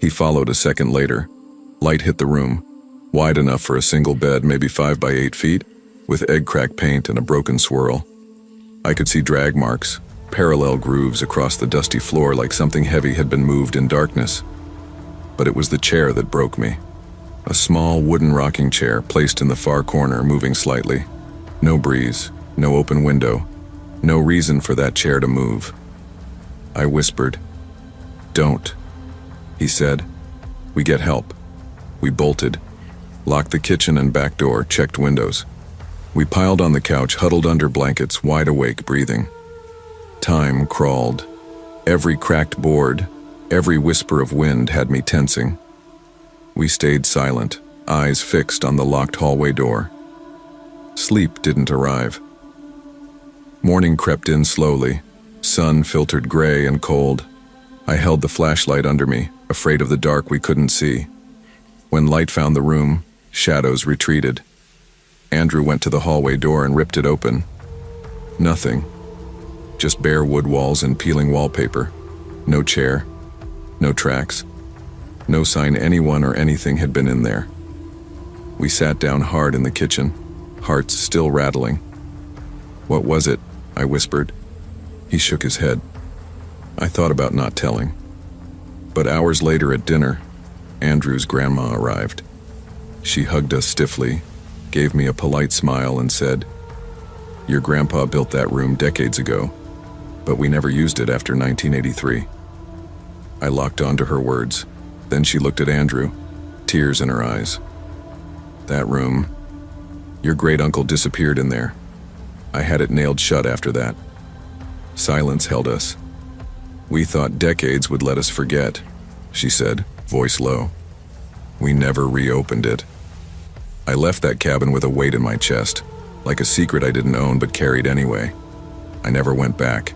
He followed a second later. Light hit the room, wide enough for a single bed, maybe 5 by 8 feet, with egg crack paint and a broken swirl. I could see drag marks, parallel grooves across the dusty floor like something heavy had been moved in darkness. But it was the chair that broke me. A small wooden rocking chair placed in the far corner, moving slightly. No breeze, no open window, no reason for that chair to move. I whispered, "Don't." He said, "We get help." We bolted, locked the kitchen and back door, checked windows. We piled on the couch, huddled under blankets, wide awake, breathing. Time crawled. Every cracked board, every whisper of wind had me tensing. We stayed silent, eyes fixed on the locked hallway door. Sleep didn't arrive. Morning crept in slowly, sun filtered gray and cold. I held the flashlight under me, afraid of the dark we couldn't see. When light found the room, shadows retreated. Andrew went to the hallway door and ripped it open. Nothing. Just bare wood walls and peeling wallpaper. No chair. No tracks. No sign anyone or anything had been in there. We sat down hard in the kitchen, hearts still rattling. "What was it?" I whispered. He shook his head. I thought about not telling. But hours later at dinner, Andrew's grandma arrived. She hugged us stiffly, gave me a polite smile and said, "Your grandpa built that room decades ago, but we never used it after 1983. I locked onto her words. Then she looked at Andrew, tears in her eyes. "That room, your great-uncle disappeared in there. I had it nailed shut after that." Silence held us. "We thought decades would let us forget," she said, voice low. "We never reopened it." I left that cabin with a weight in my chest, like a secret I didn't own but carried anyway. I never went back.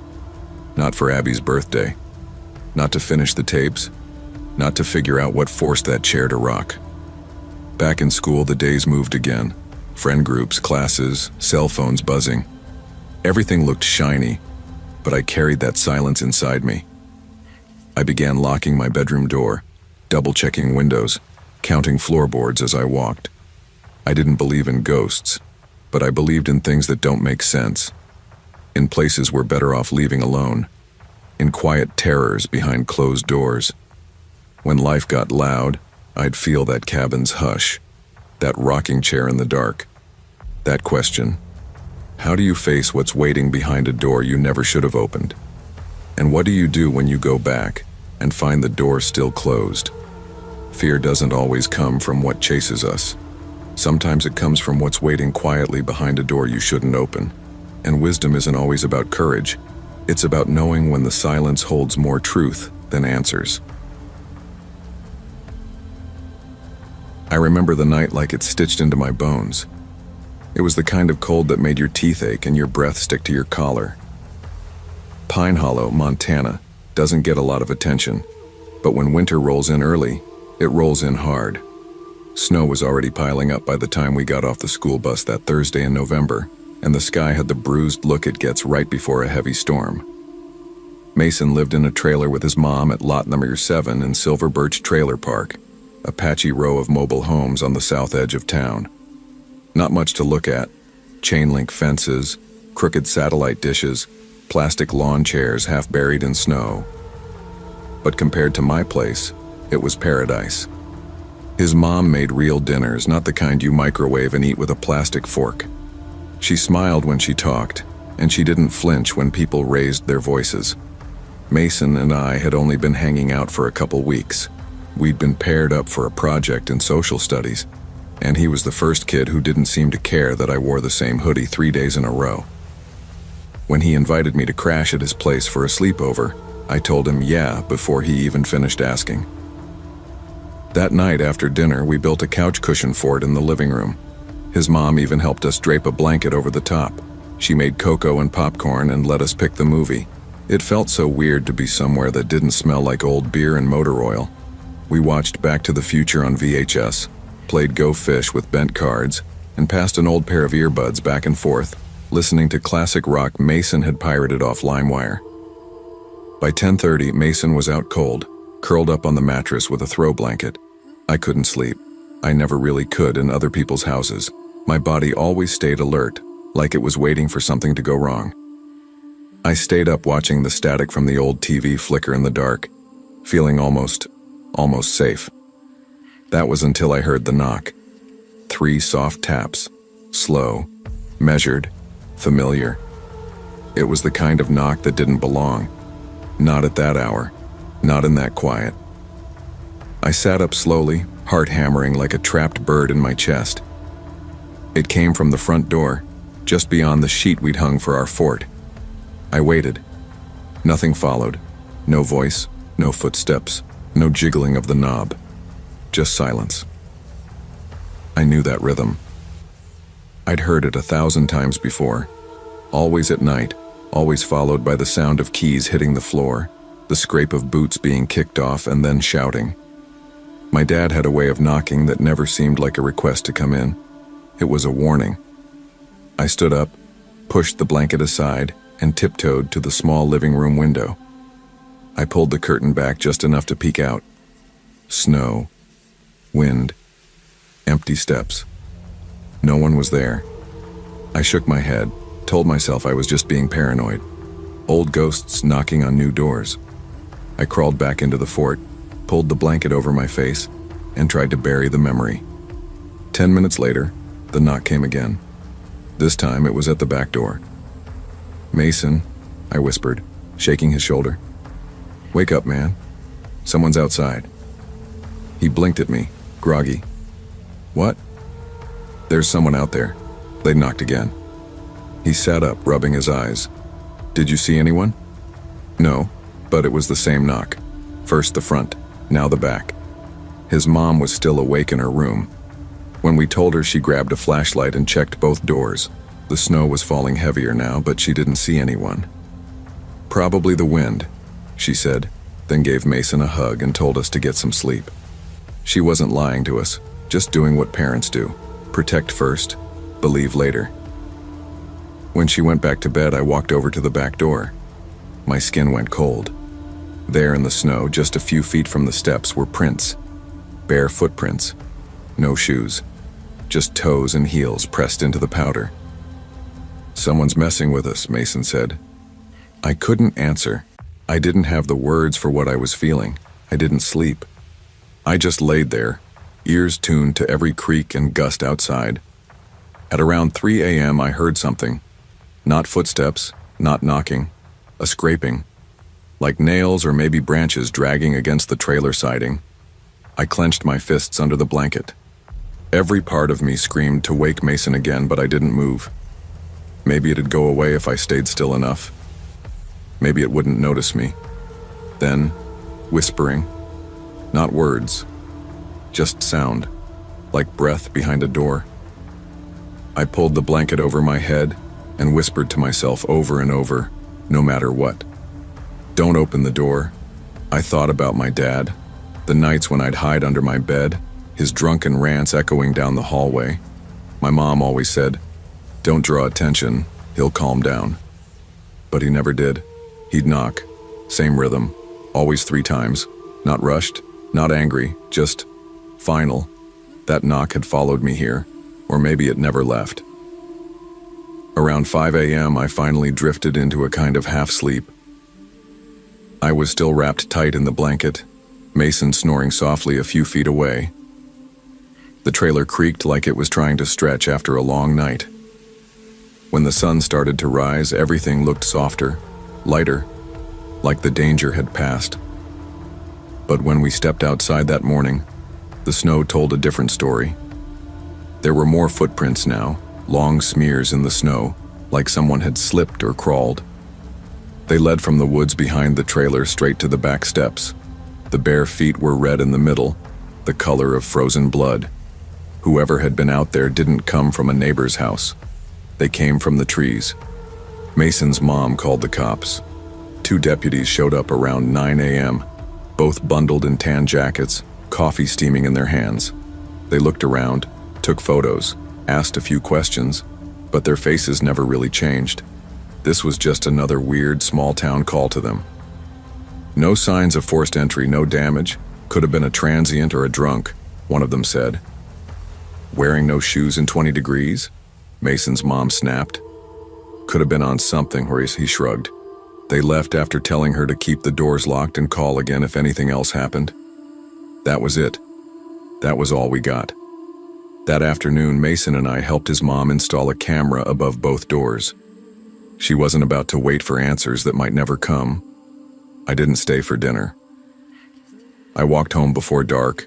Not for Abby's birthday. Not to finish the tapes. Not to figure out what forced that chair to rock. Back in school, the days moved again. Friend groups, classes, cell phones buzzing. Everything looked shiny, but I carried that silence inside me. I began locking my bedroom door, double-checking windows, counting floorboards as I walked. I didn't believe in ghosts, but I believed in things that don't make sense. In places we're better off leaving alone. In quiet terrors behind closed doors. When life got loud, I'd feel that cabin's hush, that rocking chair in the dark. That question, how do you face what's waiting behind a door you never should have opened? And what do you do when you go back and find the door still closed? Fear doesn't always come from what chases us. Sometimes it comes from what's waiting quietly behind a door you shouldn't open. And wisdom isn't always about courage. It's about knowing when the silence holds more truth than answers. I remember the night like it's stitched into my bones. It was the kind of cold that made your teeth ache and your breath stick to your collar. Pine Hollow, Montana, doesn't get a lot of attention, but when winter rolls in early, it rolls in hard. Snow was already piling up by the time we got off the school bus that Thursday in November, and the sky had the bruised look it gets right before a heavy storm. Mason lived in a trailer with his mom at lot number 7 in Silver Birch Trailer Park, a patchy row of mobile homes on the south edge of town. Not much to look at. Chain-link fences, crooked satellite dishes, plastic lawn chairs half buried in snow. But compared to my place, it was paradise. His mom made real dinners, not the kind you microwave and eat with a plastic fork. She smiled when she talked, and she didn't flinch when people raised their voices. Mason and I had only been hanging out for a couple weeks. We'd been paired up for a project in social studies, and he was the first kid who didn't seem to care that I wore the same hoodie 3 days in a row. When he invited me to crash at his place for a sleepover, I told him yeah before he even finished asking. That night after dinner, we built a couch cushion fort in the living room. His mom even helped us drape a blanket over the top. She made cocoa and popcorn and let us pick the movie. It felt so weird to be somewhere that didn't smell like old beer and motor oil. We watched Back to the Future on VHS, played Go Fish with bent cards, and passed an old pair of earbuds back and forth, listening to classic rock Mason had pirated off LimeWire. By 10:30, Mason was out cold, curled up on the mattress with a throw blanket. I couldn't sleep. I never really could in other people's houses. My body always stayed alert, like it was waiting for something to go wrong. I stayed up watching the static from the old TV flicker in the dark, feeling almost safe. That was until I heard the knock. 3 soft taps, slow, measured, familiar. It was the kind of knock that didn't belong. Not at that hour, not in that quiet. I sat up slowly, heart hammering like a trapped bird in my chest. It came from the front door, just beyond the sheet we'd hung for our fort. I waited. Nothing followed. No voice, no footsteps, no jiggling of the knob. Just silence. I knew that rhythm. I'd heard it 1,000 times before. Always at night, always followed by the sound of keys hitting the floor, the scrape of boots being kicked off, and then shouting. My dad had a way of knocking that never seemed like a request to come in. It was a warning. I stood up, pushed the blanket aside, and tiptoed to the small living room window. I pulled the curtain back just enough to peek out. Snow, wind, empty steps. No one was there. I shook my head, told myself I was just being paranoid. Old ghosts knocking on new doors. I crawled back into the fort, pulled the blanket over my face, and tried to bury the memory. 10 minutes later, the knock came again. This time it was at the back door. "Mason," I whispered, shaking his shoulder. "Wake up, man. Someone's outside." He blinked at me, groggy. "What?" "There's someone out there." They knocked again. He sat up, rubbing his eyes. "Did you see anyone?" "No, but it was the same knock. First the front, now the back." His mom was still awake in her room. When we told her, she grabbed a flashlight and checked both doors. The snow was falling heavier now, but she didn't see anyone. "Probably the wind," she said, then gave Mason a hug and told us to get some sleep. She wasn't lying to us, just doing what parents do. Protect first, believe later. When she went back to bed, I walked over to the back door. My skin went cold. There in the snow, just a few feet from the steps, were prints. Bare footprints. No shoes. Just toes and heels pressed into the powder. "Someone's messing with us," Mason said. I couldn't answer. I didn't have the words for what I was feeling. I didn't sleep. I just laid there, ears tuned to every creak and gust outside. At around 3 a.m. I heard something. Not footsteps, not knocking, a scraping. Like nails or maybe branches dragging against the trailer siding. I clenched my fists under the blanket. Every part of me screamed to wake Mason again, but I didn't move. Maybe it'd go away if I stayed still enough. Maybe it wouldn't notice me. Then, whispering. Not words. Just sound. Like breath behind a door. I pulled the blanket over my head and whispered to myself over and over, no matter what. Don't open the door. I thought about my dad. The nights when I'd hide under my bed, his drunken rants echoing down the hallway. My mom always said, "Don't draw attention, he'll calm down." But he never did. He'd knock. Same rhythm. Always 3 times. Not rushed, not angry, just final. That knock had followed me here, or maybe it never left. Around 5 a.m., I finally drifted into a kind of half-sleep. I was still wrapped tight in the blanket, Mason snoring softly a few feet away. The trailer creaked like it was trying to stretch after a long night. When the sun started to rise, everything looked softer, lighter, like the danger had passed. But when we stepped outside that morning, the snow told a different story. There were more footprints now, long smears in the snow, like someone had slipped or crawled. They led from the woods behind the trailer straight to the back steps. The bare feet were red in the middle, the color of frozen blood. Whoever had been out there didn't come from a neighbor's house. They came from the trees. Mason's mom called the cops. 2 deputies showed up around 9 a.m., both bundled in tan jackets, coffee steaming in their hands. They looked around, took photos, asked a few questions, but their faces never really changed. This was just another weird small-town call to them. No signs of forced entry, no damage. Could have been a transient or a drunk, one of them said. Wearing no shoes in 20 degrees? Mason's mom snapped. Could have been on something, or he shrugged. They left after telling her to keep the doors locked and call again if anything else happened. That was it. That was all we got. That afternoon, Mason and I helped his mom install a camera above both doors. She wasn't about to wait for answers that might never come. I didn't stay for dinner. I walked home before dark,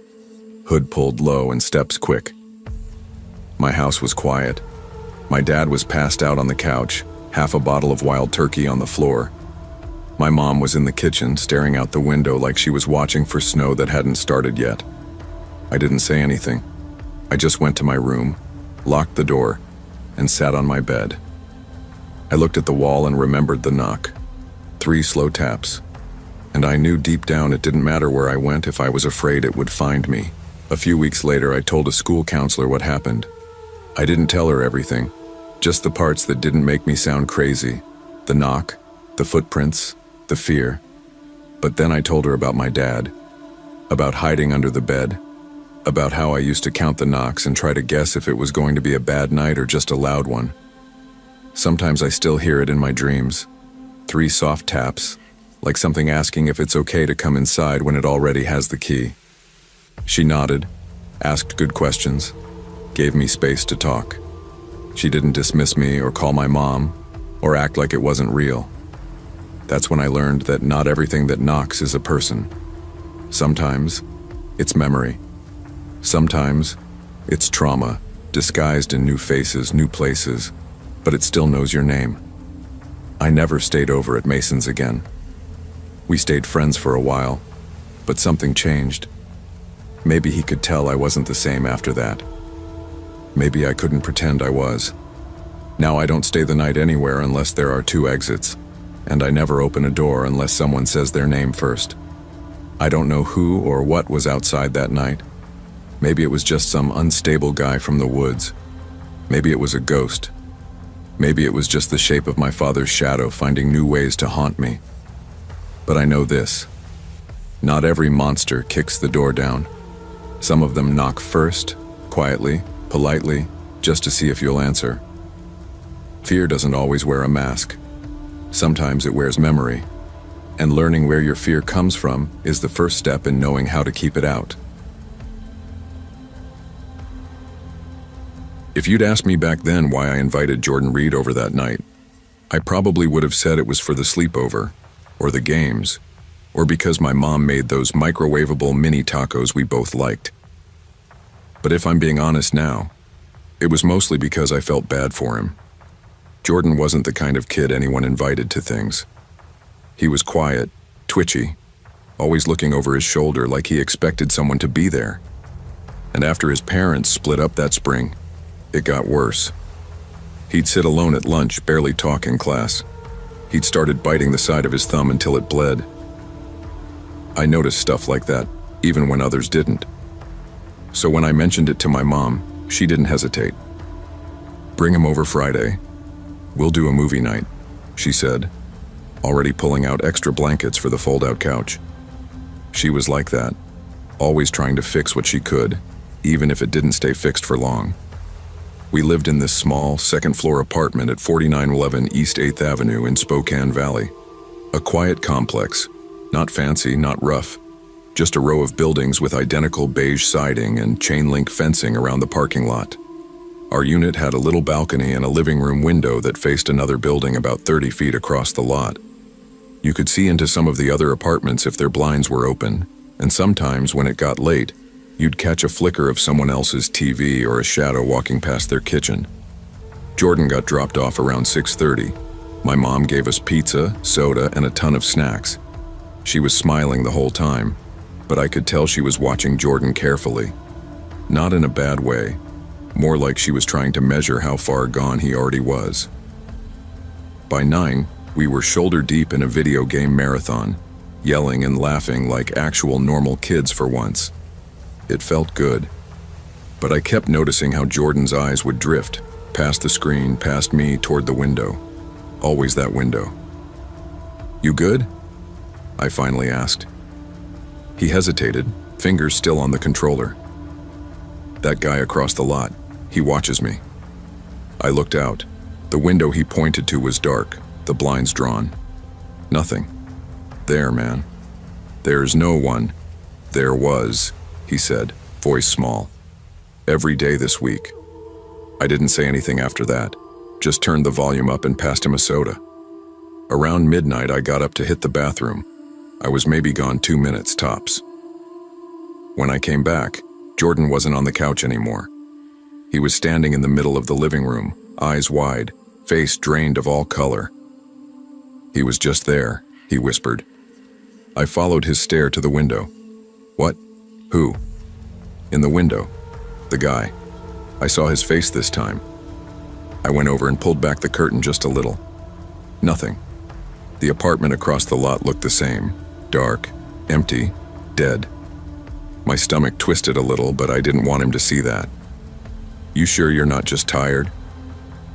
hood pulled low and steps quick. My house was quiet. My dad was passed out on the couch, half a bottle of wild turkey on the floor. My mom was in the kitchen, staring out the window like she was watching for snow that hadn't started yet. I didn't say anything. I just went to my room, locked the door, and sat on my bed. I looked at the wall and remembered the knock. 3 slow taps. And I knew deep down it didn't matter where I went if I was afraid it would find me. A few weeks later, I told a school counselor what happened. I didn't tell her everything, just the parts that didn't make me sound crazy. The knock, the footprints, the fear. But then I told her about my dad, about hiding under the bed, about how I used to count the knocks and try to guess if it was going to be a bad night or just a loud one. Sometimes I still hear it in my dreams. 3 soft taps, like something asking if it's okay to come inside when it already has the key. She nodded, asked good questions, gave me space to talk. She didn't dismiss me or call my mom or act like it wasn't real. That's when I learned that not everything that knocks is a person. Sometimes it's memory. Sometimes it's trauma, disguised in new faces, new places, but it still knows your name. I never stayed over at Mason's again. We stayed friends for a while, but something changed. Maybe he could tell I wasn't the same after that. Maybe I couldn't pretend I was. Now I don't stay the night anywhere unless there are 2 exits, and I never open a door unless someone says their name first. I don't know who or what was outside that night. Maybe it was just some unstable guy from the woods. Maybe it was a ghost. Maybe it was just the shape of my father's shadow finding new ways to haunt me. But I know this. Not every monster kicks the door down. Some of them knock first, quietly, politely, just to see if you'll answer. Fear doesn't always wear a mask. Sometimes it wears memory. And learning where your fear comes from is the first step in knowing how to keep it out. If you'd asked me back then why I invited Jordan Reed over that night, I probably would have said it was for the sleepover, or the games, or because my mom made those microwavable mini tacos we both liked. But if I'm being honest now, it was mostly because I felt bad for him. Jordan wasn't the kind of kid anyone invited to things. He was quiet, twitchy, always looking over his shoulder like he expected someone to be there. And after his parents split up that spring, it got worse. He'd sit alone at lunch, barely talk in class. He'd started biting the side of his thumb until it bled. I noticed stuff like that, even when others didn't. So when I mentioned it to my mom, she didn't hesitate. "Bring him over Friday. We'll do a movie night," she said, already pulling out extra blankets for the fold-out couch. She was like that, always trying to fix what she could, even if it didn't stay fixed for long. We lived in this small, second-floor apartment at 4911 East 8th Avenue in Spokane Valley. A quiet complex, not fancy, not rough, just a row of buildings with identical beige siding and chain-link fencing around the parking lot. Our unit had a little balcony and a living room window that faced another building about 30 feet across the lot. You could see into some of the other apartments if their blinds were open, and sometimes when it got late, you'd catch a flicker of someone else's TV or a shadow walking past their kitchen. Jordan got dropped off around 6:30. My mom gave us pizza, soda, and a ton of snacks. She was smiling the whole time, but I could tell she was watching Jordan carefully. Not in a bad way, more like she was trying to measure how far gone he already was. By 9, we were shoulder deep in a video game marathon, yelling and laughing like actual normal kids for once. It felt good, but I kept noticing how Jordan's eyes would drift, past the screen, past me, toward the window. Always that window. "You good?" I finally asked. He hesitated, fingers still on the controller. "That guy across the lot, he watches me." I looked out. The window he pointed to was dark, the blinds drawn. "Nothing. There, man. There's no one. There was," he said, voice small. "Every day this week." I didn't say anything after that, just turned the volume up and passed him a soda. Around midnight, I got up to hit the bathroom. I was maybe gone 2 minutes tops. When I came back, Jordan wasn't on the couch anymore. He was standing in the middle of the living room, eyes wide, face drained of all color. "He was just there," he whispered. I followed his stare to the window. "What? Who?" "In the window. The guy. I saw his face this time. I went over and pulled back the curtain just a little. Nothing. The apartment across the lot looked the same. Dark, empty, dead. My stomach twisted a little, but I didn't want him to see that. "You sure you're not just tired?"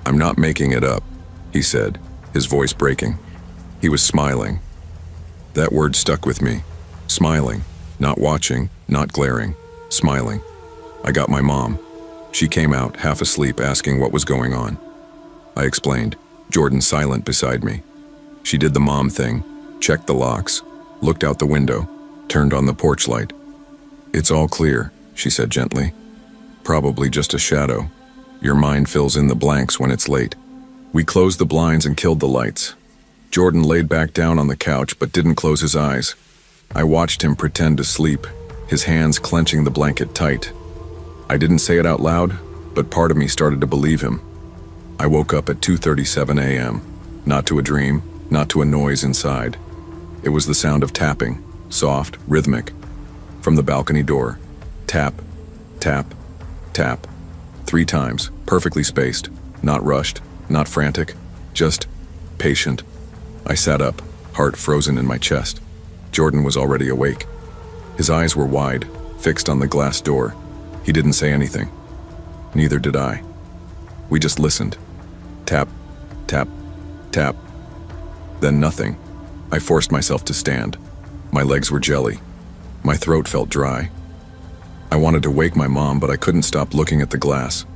"I'm not making it up," he said, his voice breaking. He was smiling. That word stuck with me. Smiling. Not watching, not glaring. Smiling. I got my mom. She came out, half asleep, asking what was going on. I explained, Jordan silent beside me. She did the mom thing, checked the locks, looked out the window, turned on the porch light. "It's all clear," she said gently. "Probably just a shadow. Your mind fills in the blanks when it's late." We closed the blinds and killed the lights. Jordan laid back down on the couch but didn't close his eyes. I watched him pretend to sleep, his hands clenching the blanket tight. I didn't say it out loud, but part of me started to believe him. I woke up at 2:37 a.m., not to a dream, not to a noise inside. It was the sound of tapping, soft, rhythmic, from the balcony door. Tap, tap, tap. 3 times, perfectly spaced, not rushed, not frantic, just patient. I sat up, heart frozen in my chest. Jordan was already awake. His eyes were wide, fixed on the glass door. He didn't say anything. Neither did I. We just listened. Tap, tap, tap. Then nothing. I forced myself to stand. My legs were jelly. My throat felt dry. I wanted to wake my mom, but I couldn't stop looking at the glass.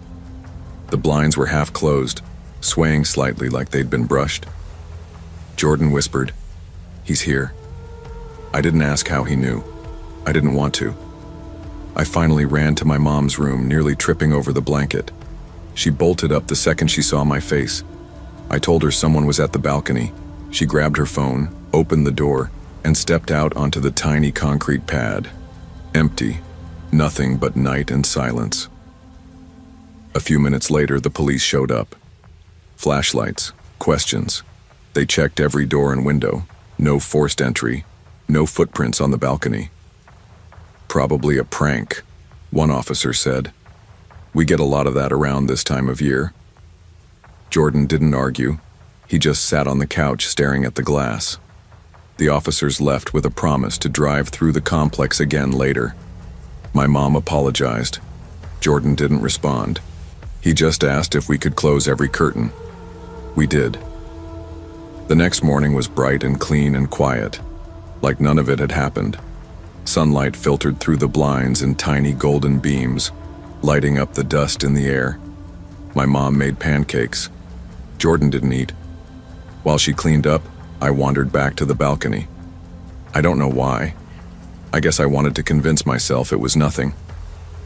The blinds were half closed, swaying slightly like they'd been brushed. Jordan whispered, "He's here." I didn't ask how he knew. I didn't want to. I finally ran to my mom's room, nearly tripping over the blanket. She bolted up the second she saw my face. I told her someone was at the balcony. She grabbed her phone, opened the door, and stepped out onto the tiny concrete pad. Empty. Nothing but night and silence. A few minutes later, the police showed up. Flashlights. Questions. They checked every door and window. No forced entry. No footprints on the balcony. "Probably a prank," one officer said. "We get a lot of that around this time of year." Jordan didn't argue. He just sat on the couch staring at the glass. The officers left with a promise to drive through the complex again later. My mom apologized. Jordan didn't respond. He just asked if we could close every curtain. We did. The next morning was bright and clean and quiet, like none of it had happened. Sunlight filtered through the blinds in tiny golden beams, lighting up the dust in the air. My mom made pancakes. Jordan didn't eat. While she cleaned up, I wandered back to the balcony. I don't know why. I guess I wanted to convince myself it was nothing,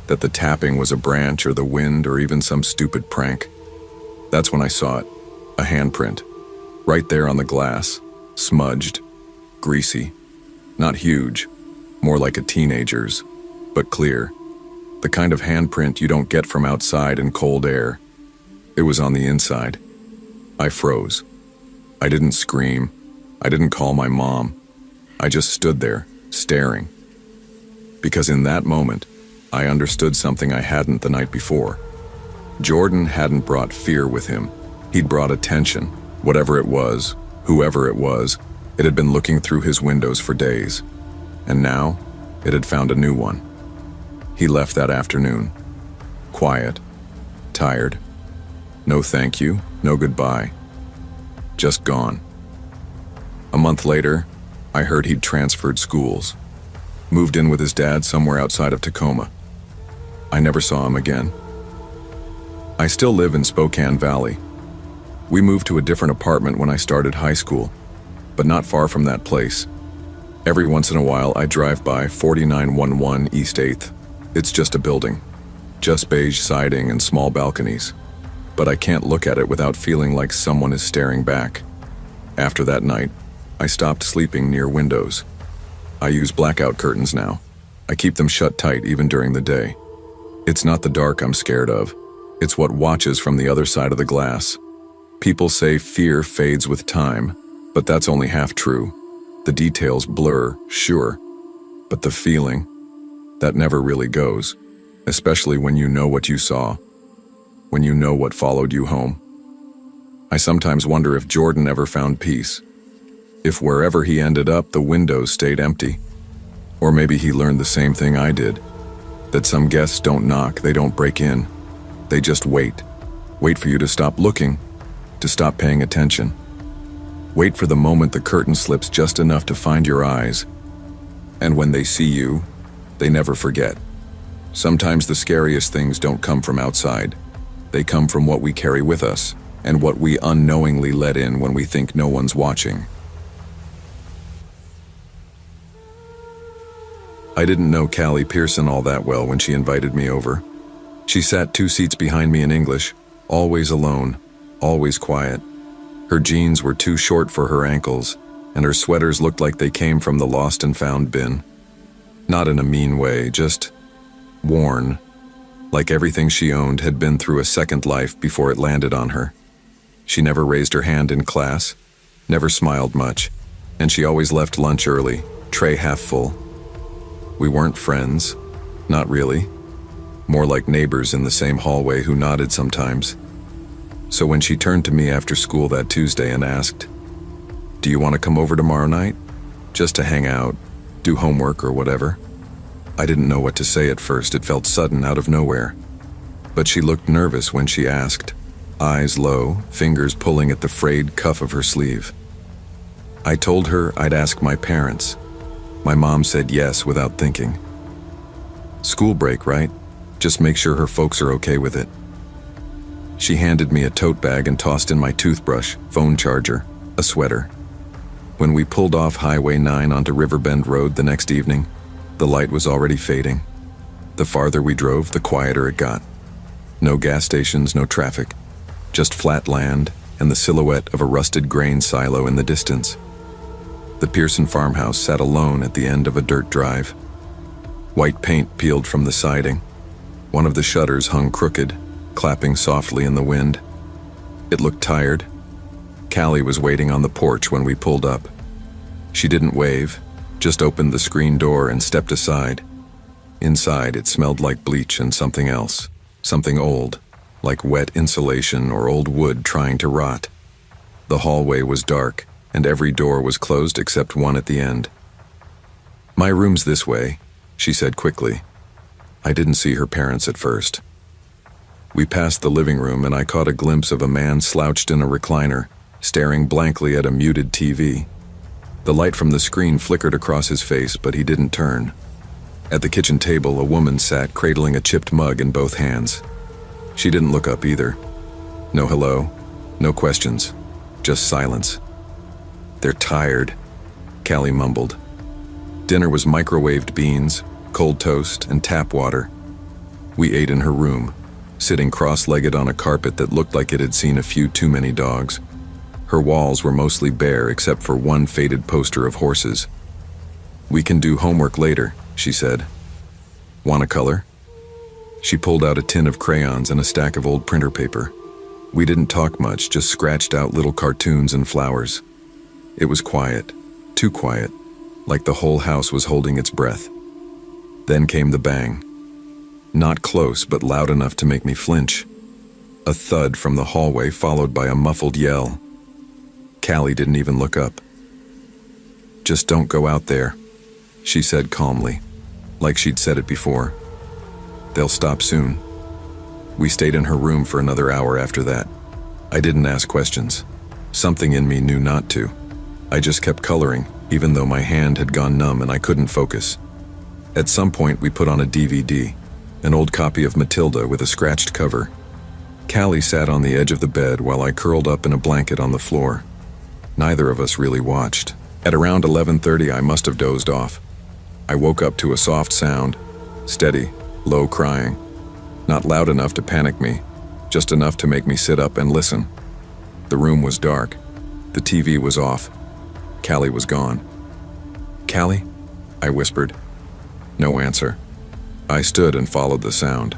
that the tapping was a branch or the wind or even some stupid prank. That's when I saw it, a handprint, right there on the glass, smudged, greasy, not huge, more like a teenager's, but clear. The kind of handprint you don't get from outside in cold air. It was on the inside. I froze. I didn't scream. I didn't call my mom. I just stood there, staring. Because in that moment, I understood something I hadn't the night before. Jordan hadn't brought fear with him. He'd brought attention. Whatever it was, whoever it was, it had been looking through his windows for days. And now, it had found a new one. He left that afternoon. Quiet. Tired. No thank you, no goodbye. Just gone. A month later, I heard he'd transferred schools. Moved in with his dad somewhere outside of Tacoma. I never saw him again. I still live in Spokane Valley. We moved to a different apartment when I started high school, but not far from that place. Every once in a while, I drive by 4911 East 8th. It's just a building, just beige siding and small balconies. But I can't look at it without feeling like someone is staring back. After that night, I stopped sleeping near windows. I use blackout curtains now. I keep them shut tight even during the day. It's not the dark I'm scared of. It's what watches from the other side of the glass. People say fear fades with time, but that's only half true. The details blur, sure, but the feeling, that never really goes, especially when you know what you saw, when you know what followed you home. I sometimes wonder if Jordan ever found peace, if wherever he ended up, the windows stayed empty. Or maybe he learned the same thing I did, that some guests don't knock, they don't break in. They just wait. Wait for you to stop looking, to stop paying attention. Wait for the moment the curtain slips just enough to find your eyes. And when they see you, they never forget. Sometimes the scariest things don't come from outside. They come from what we carry with us, and what we unknowingly let in when we think no one's watching. I didn't know Callie Pearson all that well when she invited me over. She sat 2 seats behind me in English, always alone, always quiet. Her jeans were too short for her ankles, and her sweaters looked like they came from the lost and found bin. Not in a mean way, just worn, like everything she owned had been through a second life before it landed on her. She never raised her hand in class, never smiled much, and she always left lunch early, tray half full. We weren't friends, not really. More like neighbors in the same hallway who nodded sometimes. So when she turned to me after school that Tuesday and asked, "Do you want to come over tomorrow night? Just to hang out, do homework or whatever?" I didn't know what to say at first. It felt sudden, out of nowhere. But she looked nervous when she asked, eyes low, fingers pulling at the frayed cuff of her sleeve. I told her I'd ask my parents. My mom said yes without thinking. School break, right? Just make sure her folks are okay with it. She handed me a tote bag and tossed in my toothbrush, phone charger, a sweater. When we pulled off Highway 9 onto Riverbend Road the next evening, the light was already fading. The farther we drove, the quieter it got. No gas stations, no traffic, just flat land and the silhouette of a rusted grain silo in the distance. The Pearson farmhouse sat alone at the end of a dirt drive. White paint peeled from the siding. One of the shutters hung crooked, clapping softly in the wind. It looked tired. Callie was waiting on the porch when we pulled up. She didn't wave, just opened the screen door and stepped aside. Inside, it smelled like bleach and something else, something old, like wet insulation or old wood trying to rot. The hallway was dark, and every door was closed except one at the end. "My room's this way," she said quickly. I didn't see her parents at first. We passed the living room and I caught a glimpse of a man slouched in a recliner, staring blankly at a muted TV. The light from the screen flickered across his face, but he didn't turn. At the kitchen table, a woman sat cradling a chipped mug in both hands. She didn't look up either. No hello, no questions, just silence. "They're tired," Callie mumbled. Dinner was microwaved beans, cold toast, and tap water. We ate in her room, sitting cross-legged on a carpet that looked like it had seen a few too many dogs. Her walls were mostly bare except for one faded poster of horses. "We can do homework later," she said. "Want a color?" She pulled out a tin of crayons and a stack of old printer paper. We didn't talk much, just scratched out little cartoons and flowers. It was quiet, too quiet, like the whole house was holding its breath. Then came the bang. Not close, but loud enough to make me flinch. A thud from the hallway followed by a muffled yell. Callie didn't even look up. "Just don't go out there," she said calmly, like she'd said it before. "They'll stop soon." We stayed in her room for another hour after that. I didn't ask questions. Something in me knew not to. I just kept coloring, even though my hand had gone numb and I couldn't focus. At some point, we put on a DVD, an old copy of Matilda with a scratched cover. Callie sat on the edge of the bed while I curled up in a blanket on the floor. Neither of us really watched. At around 11:30, I must have dozed off. I woke up to a soft sound, steady, low crying. Not loud enough to panic me, just enough to make me sit up and listen. The room was dark. The TV was off. Callie was gone. "Callie?" I whispered. No answer. I stood and followed the sound.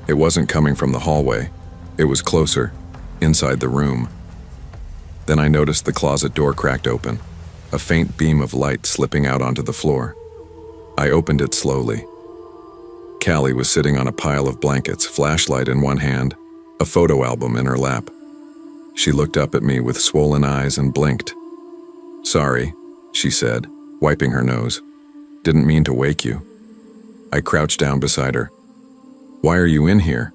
It wasn't coming from the hallway. It was closer, inside the room. Then I noticed the closet door cracked open, a faint beam of light slipping out onto the floor. I opened it slowly. Callie was sitting on a pile of blankets, flashlight in one hand, a photo album in her lap. She looked up at me with swollen eyes and blinked. "Sorry," she said, wiping her nose. "Didn't mean to wake you." I crouched down beside her. "Why are you in here?"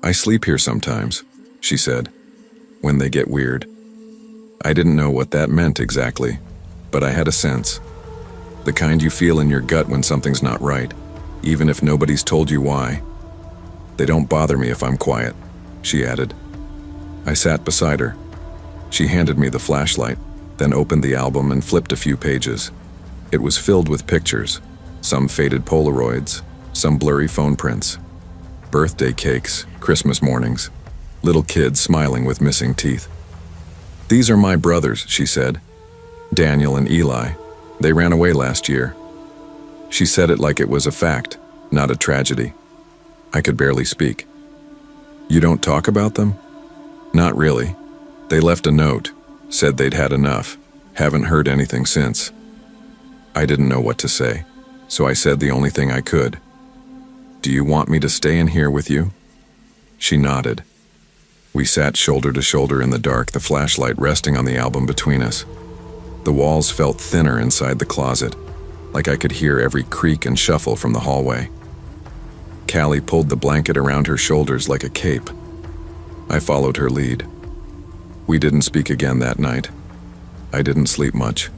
"I sleep here sometimes," she said, "when they get weird." I didn't know what that meant exactly, but I had a sense. The kind you feel in your gut when something's not right, even if nobody's told you why. "They don't bother me if I'm quiet," she added. I sat beside her. She handed me the flashlight, then opened the album and flipped a few pages. It was filled with pictures, some faded Polaroids, some blurry phone prints. Birthday cakes, Christmas mornings, little kids smiling with missing teeth. "These are my brothers," she said. "Daniel and Eli. They ran away last year." She said it like it was a fact, not a tragedy. I could barely speak. "You don't talk about them?" "Not really. They left a note, said they'd had enough. Haven't heard anything since." I didn't know what to say, so I said the only thing I could. "Do you want me to stay in here with you?" She nodded. We sat shoulder to shoulder in the dark, the flashlight resting on the album between us. The walls felt thinner inside the closet, like I could hear every creak and shuffle from the hallway. Callie pulled the blanket around her shoulders like a cape. I followed her lead. We didn't speak again that night. I didn't sleep much.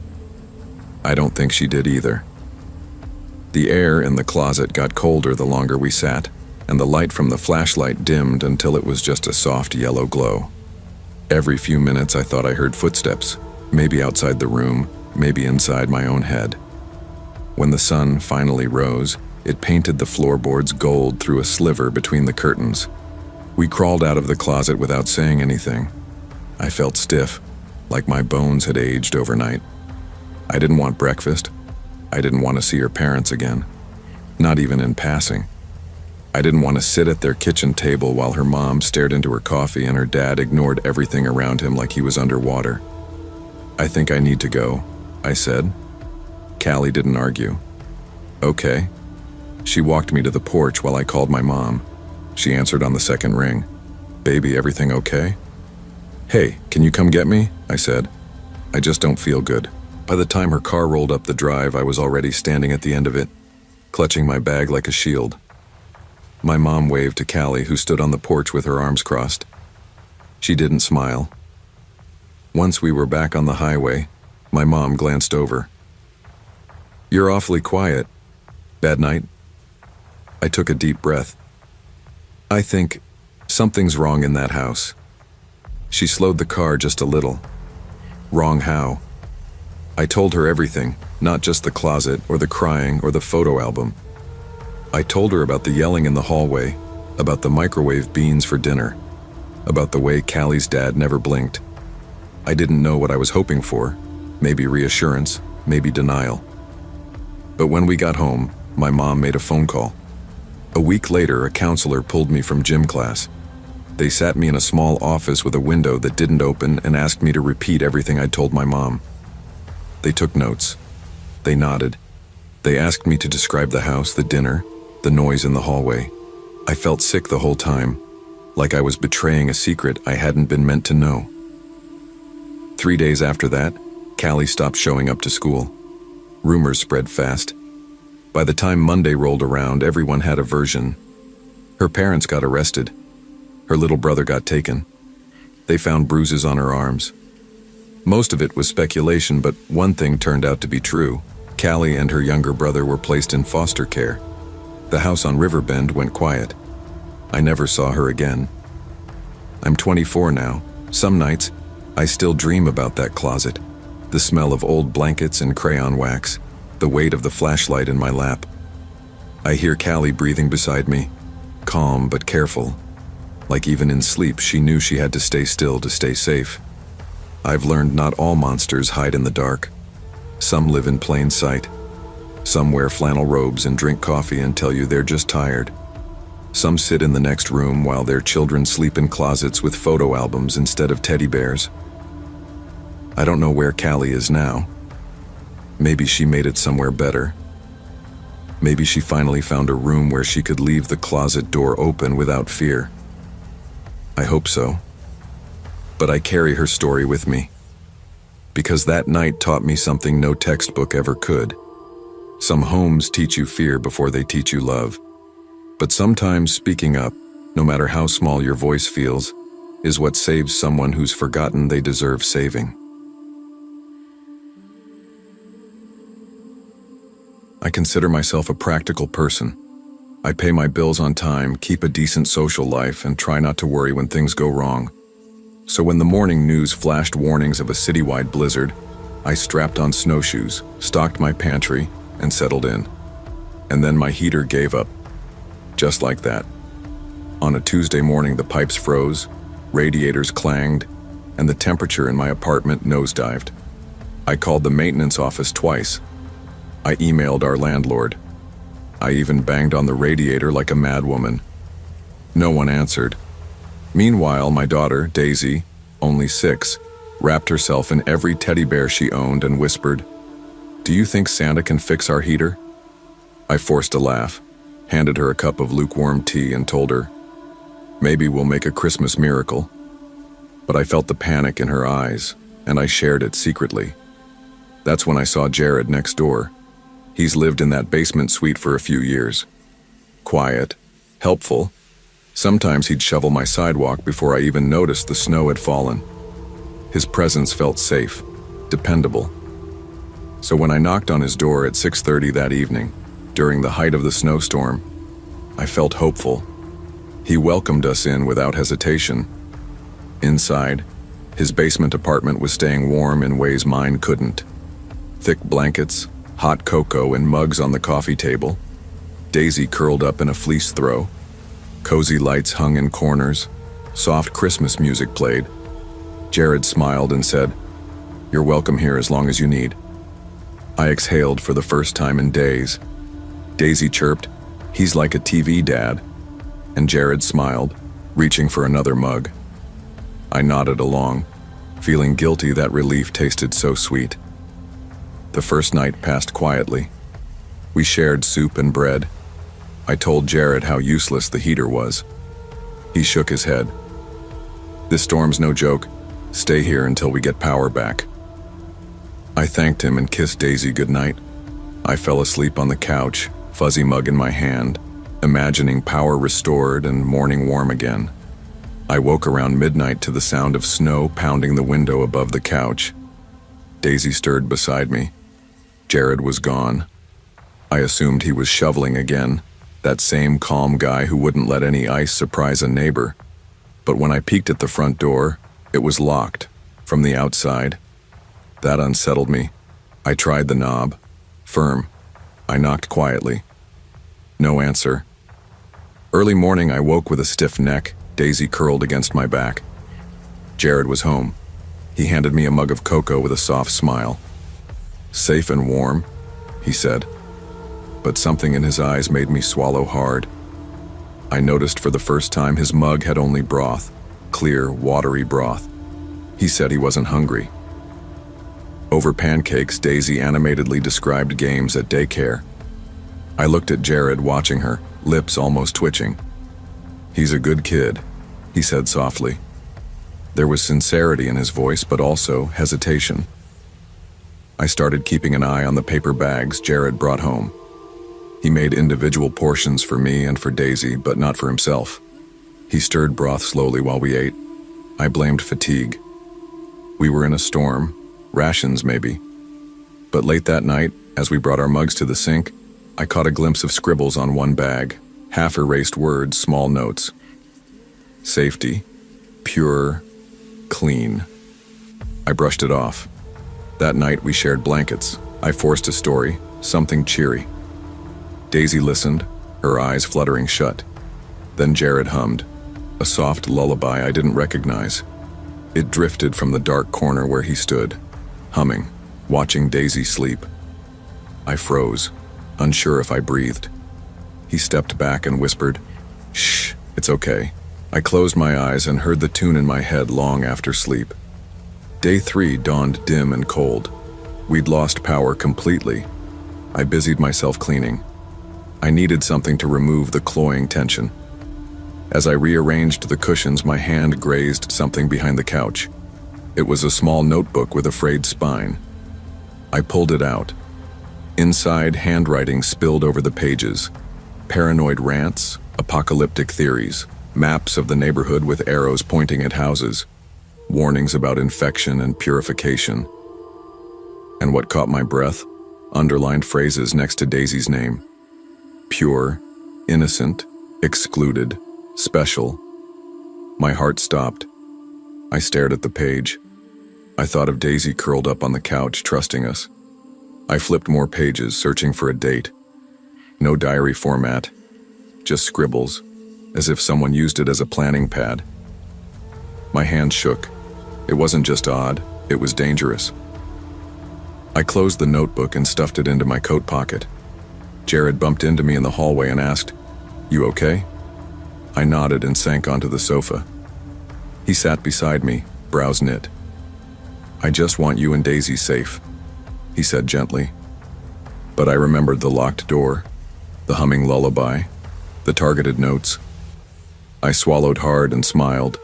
I don't think she did either. The air in the closet got colder the longer we sat, and the light from the flashlight dimmed until it was just a soft yellow glow. Every few minutes I thought I heard footsteps, maybe outside the room, maybe inside my own head. When the sun finally rose, it painted the floorboards gold through a sliver between the curtains. We crawled out of the closet without saying anything. I felt stiff, like my bones had aged overnight. I didn't want breakfast. I didn't want to see her parents again, not even in passing. I didn't want to sit at their kitchen table while her mom stared into her coffee and her dad ignored everything around him like he was underwater. "I think I need to go," I said. Callie didn't argue. "Okay." She walked me to the porch while I called my mom. She answered on the second ring. "Baby, everything okay?" "Hey, can you come get me?" I said. "I just don't feel good." By the time her car rolled up the drive, I was already standing at the end of it, clutching my bag like a shield. My mom waved to Callie, who stood on the porch with her arms crossed. She didn't smile. Once we were back on the highway, my mom glanced over. "You're awfully quiet. Bad night?" I took a deep breath. "I think something's wrong in that house." She slowed the car just a little. "Wrong how?" I told her everything, not just the closet or the crying or the photo album. I told her about the yelling in the hallway, about the microwave beans for dinner, about the way Callie's dad never blinked. I didn't know what I was hoping for, maybe reassurance, maybe denial. But when we got home, my mom made a phone call. A week later, a counselor pulled me from gym class. They sat me in a small office with a window that didn't open and asked me to repeat everything I'd told my mom. They took notes. They nodded. They asked me to describe the house, the dinner, the noise in the hallway. I felt sick the whole time, like I was betraying a secret I hadn't been meant to know. 3 days after that, Callie stopped showing up to school. Rumors spread fast. By the time Monday rolled around, everyone had a version. Her parents got arrested. Her little brother got taken. They found bruises on her arms. Most of it was speculation, but one thing turned out to be true. Callie and her younger brother were placed in foster care. The house on Riverbend went quiet. I never saw her again. I'm 24 now. Some nights, I still dream about that closet. The smell of old blankets and crayon wax. The weight of the flashlight in my lap. I hear Callie breathing beside me, calm but careful. Like even in sleep, she knew she had to stay still to stay safe. I've learned not all monsters hide in the dark. Some live in plain sight. Some wear flannel robes and drink coffee and tell you they're just tired. Some sit in the next room while their children sleep in closets with photo albums instead of teddy bears. I don't know where Callie is now. Maybe she made it somewhere better. Maybe she finally found a room where she could leave the closet door open without fear. I hope so. But I carry her story with me. Because that night taught me something no textbook ever could. Some homes teach you fear before they teach you love. But sometimes speaking up, no matter how small your voice feels, is what saves someone who's forgotten they deserve saving. I consider myself a practical person. I pay my bills on time, keep a decent social life, and try not to worry when things go wrong. So when the morning news flashed warnings of a citywide blizzard, I strapped on snowshoes, stocked my pantry, and settled in. And then my heater gave up. Just like that. On a Tuesday morning, the pipes froze, radiators clanged, and the temperature in my apartment nosedived. I called the maintenance office twice. I emailed our landlord. I even banged on the radiator like a madwoman. No one answered. Meanwhile, my daughter, Daisy, only 6, wrapped herself in every teddy bear she owned and whispered, "Do you think Santa can fix our heater?" I forced a laugh, handed her a cup of lukewarm tea, and told her, "Maybe we'll make a Christmas miracle." But I felt the panic in her eyes, and I shared it secretly. That's when I saw Jared next door. He's lived in that basement suite for a few years. Quiet, helpful. Sometimes he'd shovel my sidewalk before I even noticed the snow had fallen. His presence felt safe, dependable. So when I knocked on his door at 6:30 that evening, during the height of the snowstorm, I felt hopeful. He welcomed us in without hesitation. Inside, his basement apartment was staying warm in ways mine couldn't. Thick blankets, hot cocoa, and mugs on the coffee table. Daisy curled up in a fleece throw. Cozy lights hung in corners. Soft Christmas music played. Jared smiled and said, "You're welcome here as long as you need." I exhaled for the first time in days. Daisy chirped, "He's like a TV dad." And Jared smiled, reaching for another mug. I nodded along, feeling guilty that relief tasted so sweet. The first night passed quietly. We shared soup and bread. I told Jared how useless the heater was. He shook his head. "This storm's no joke. Stay here until we get power back." I thanked him and kissed Daisy goodnight. I fell asleep on the couch, fuzzy mug in my hand, imagining power restored and morning warm again. I woke around midnight to the sound of snow pounding the window above the couch. Daisy stirred beside me. Jared was gone. I assumed he was shoveling again, that same calm guy who wouldn't let any ice surprise a neighbor. But when I peeked at the front door, it was locked, from the outside. That unsettled me. I tried the knob. Firm. I knocked quietly. No answer. Early morning, I woke with a stiff neck, Daisy curled against my back. Jared was home. He handed me a mug of cocoa with a soft smile. "Safe and warm," he said. But something in his eyes made me swallow hard. I noticed for the first time his mug had only broth, clear, watery broth. He said he wasn't hungry. Over pancakes, Daisy animatedly described games at daycare. I looked at Jared, watching her, lips almost twitching. "He's a good kid," he said softly. There was sincerity in his voice, but also hesitation. I started keeping an eye on the paper bags Jared brought home. He made individual portions for me and for Daisy, but not for himself. He stirred broth slowly while we ate. I blamed fatigue. We were in a storm, rations maybe. But late that night, as we brought our mugs to the sink, I caught a glimpse of scribbles on one bag, half-erased words, small notes. Safety, pure, clean. I brushed it off. That night we shared blankets. I forced a story, something cheery. Daisy listened, her eyes fluttering shut. Then Jared hummed, a soft lullaby I didn't recognize. It drifted from the dark corner where he stood, humming, watching Daisy sleep. I froze, unsure if I breathed. He stepped back and whispered, "Shh, it's okay." I closed my eyes and heard the tune in my head long after sleep. Day 3 dawned dim and cold. We'd lost power completely. I busied myself cleaning. I needed something to remove the cloying tension. As I rearranged the cushions, my hand grazed something behind the couch. It was a small notebook with a frayed spine. I pulled it out. Inside, handwriting spilled over the pages. Paranoid rants, apocalyptic theories, maps of the neighborhood with arrows pointing at houses, warnings about infection and purification. And what caught my breath? Underlined phrases next to Daisy's name. Pure, innocent, excluded, special. My heart stopped. I stared at the page. I thought of Daisy curled up on the couch, trusting us. I flipped more pages, searching for a date. No diary format, just scribbles, as if someone used it as a planning pad. My hand shook. It wasn't just odd, it was dangerous. I closed the notebook and stuffed it into my coat pocket. Jared bumped into me in the hallway and asked, "You okay?" I nodded and sank onto the sofa. He sat beside me, brows knit. "I just want you and Daisy safe," he said gently. But I remembered the locked door, the humming lullaby, the targeted notes. I swallowed hard and smiled.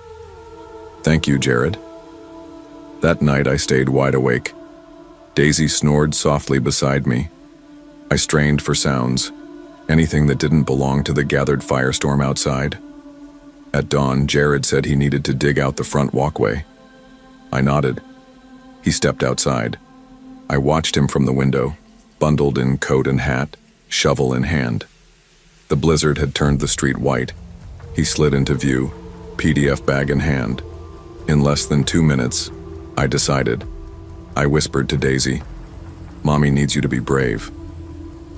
"Thank you, Jared." That night I stayed wide awake. Daisy snored softly beside me. I strained for sounds, anything that didn't belong to the gathered firestorm outside. At dawn, Jared said he needed to dig out the front walkway. I nodded. He stepped outside. I watched him from the window, bundled in coat and hat, shovel in hand. The blizzard had turned the street white. He slid into view, PDF bag in hand. In less than 2 minutes, I decided. I whispered to Daisy, "Mommy needs you to be brave."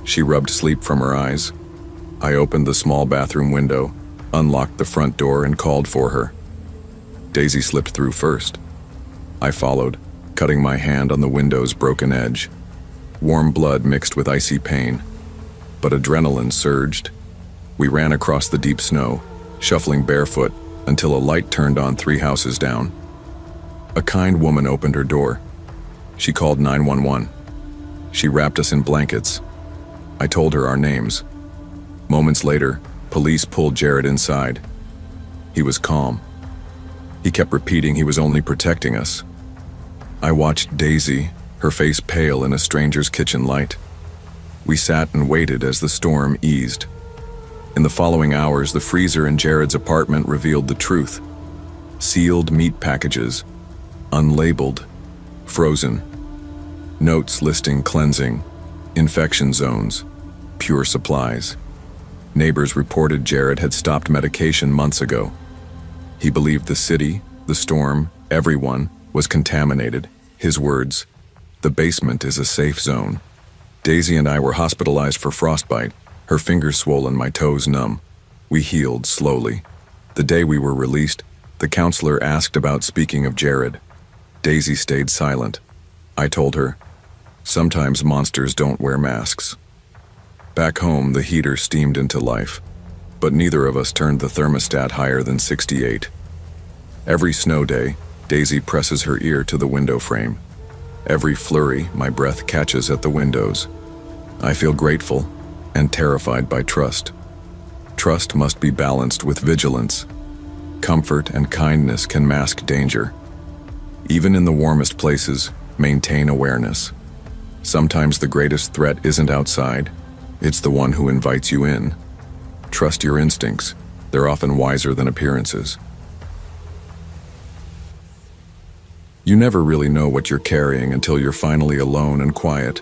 She rubbed sleep from her eyes. I opened the small bathroom window, unlocked the front door, and called for her. Daisy slipped through first. I followed, cutting my hand on the window's broken edge. Warm blood mixed with icy pain, but adrenaline surged. We ran across the deep snow, shuffling barefoot, until a light turned on 3 houses down. A kind woman opened her door. She called 911. She wrapped us in blankets. I told her our names. Moments later, police pulled Jared inside. He was calm. He kept repeating he was only protecting us. I watched Daisy, her face pale in a stranger's kitchen light. We sat and waited as the storm eased. In the following hours, the freezer in Jared's apartment revealed the truth. Sealed meat packages, unlabeled, frozen. Notes listing cleansing, infection zones, pure supplies. Neighbors reported Jared had stopped medication months ago. He believed the city, the storm, everyone was contaminated. His words, "The basement is a safe zone." Daisy and I were hospitalized for frostbite, her fingers swollen, my toes numb. We healed slowly. The day we were released, the counselor asked about speaking of Jared. Daisy stayed silent. I told her, "Sometimes monsters don't wear masks." Back home, the heater steamed into life, but neither of us turned the thermostat higher than 68. Every snow day, Daisy presses her ear to the window frame. Every flurry, my breath catches at the windows. I feel grateful and terrified by trust. Trust must be balanced with vigilance. Comfort and kindness can mask danger. Even in the warmest places, maintain awareness. Sometimes the greatest threat isn't outside, it's the one who invites you in. Trust your instincts, they're often wiser than appearances. You never really know what you're carrying until you're finally alone and quiet,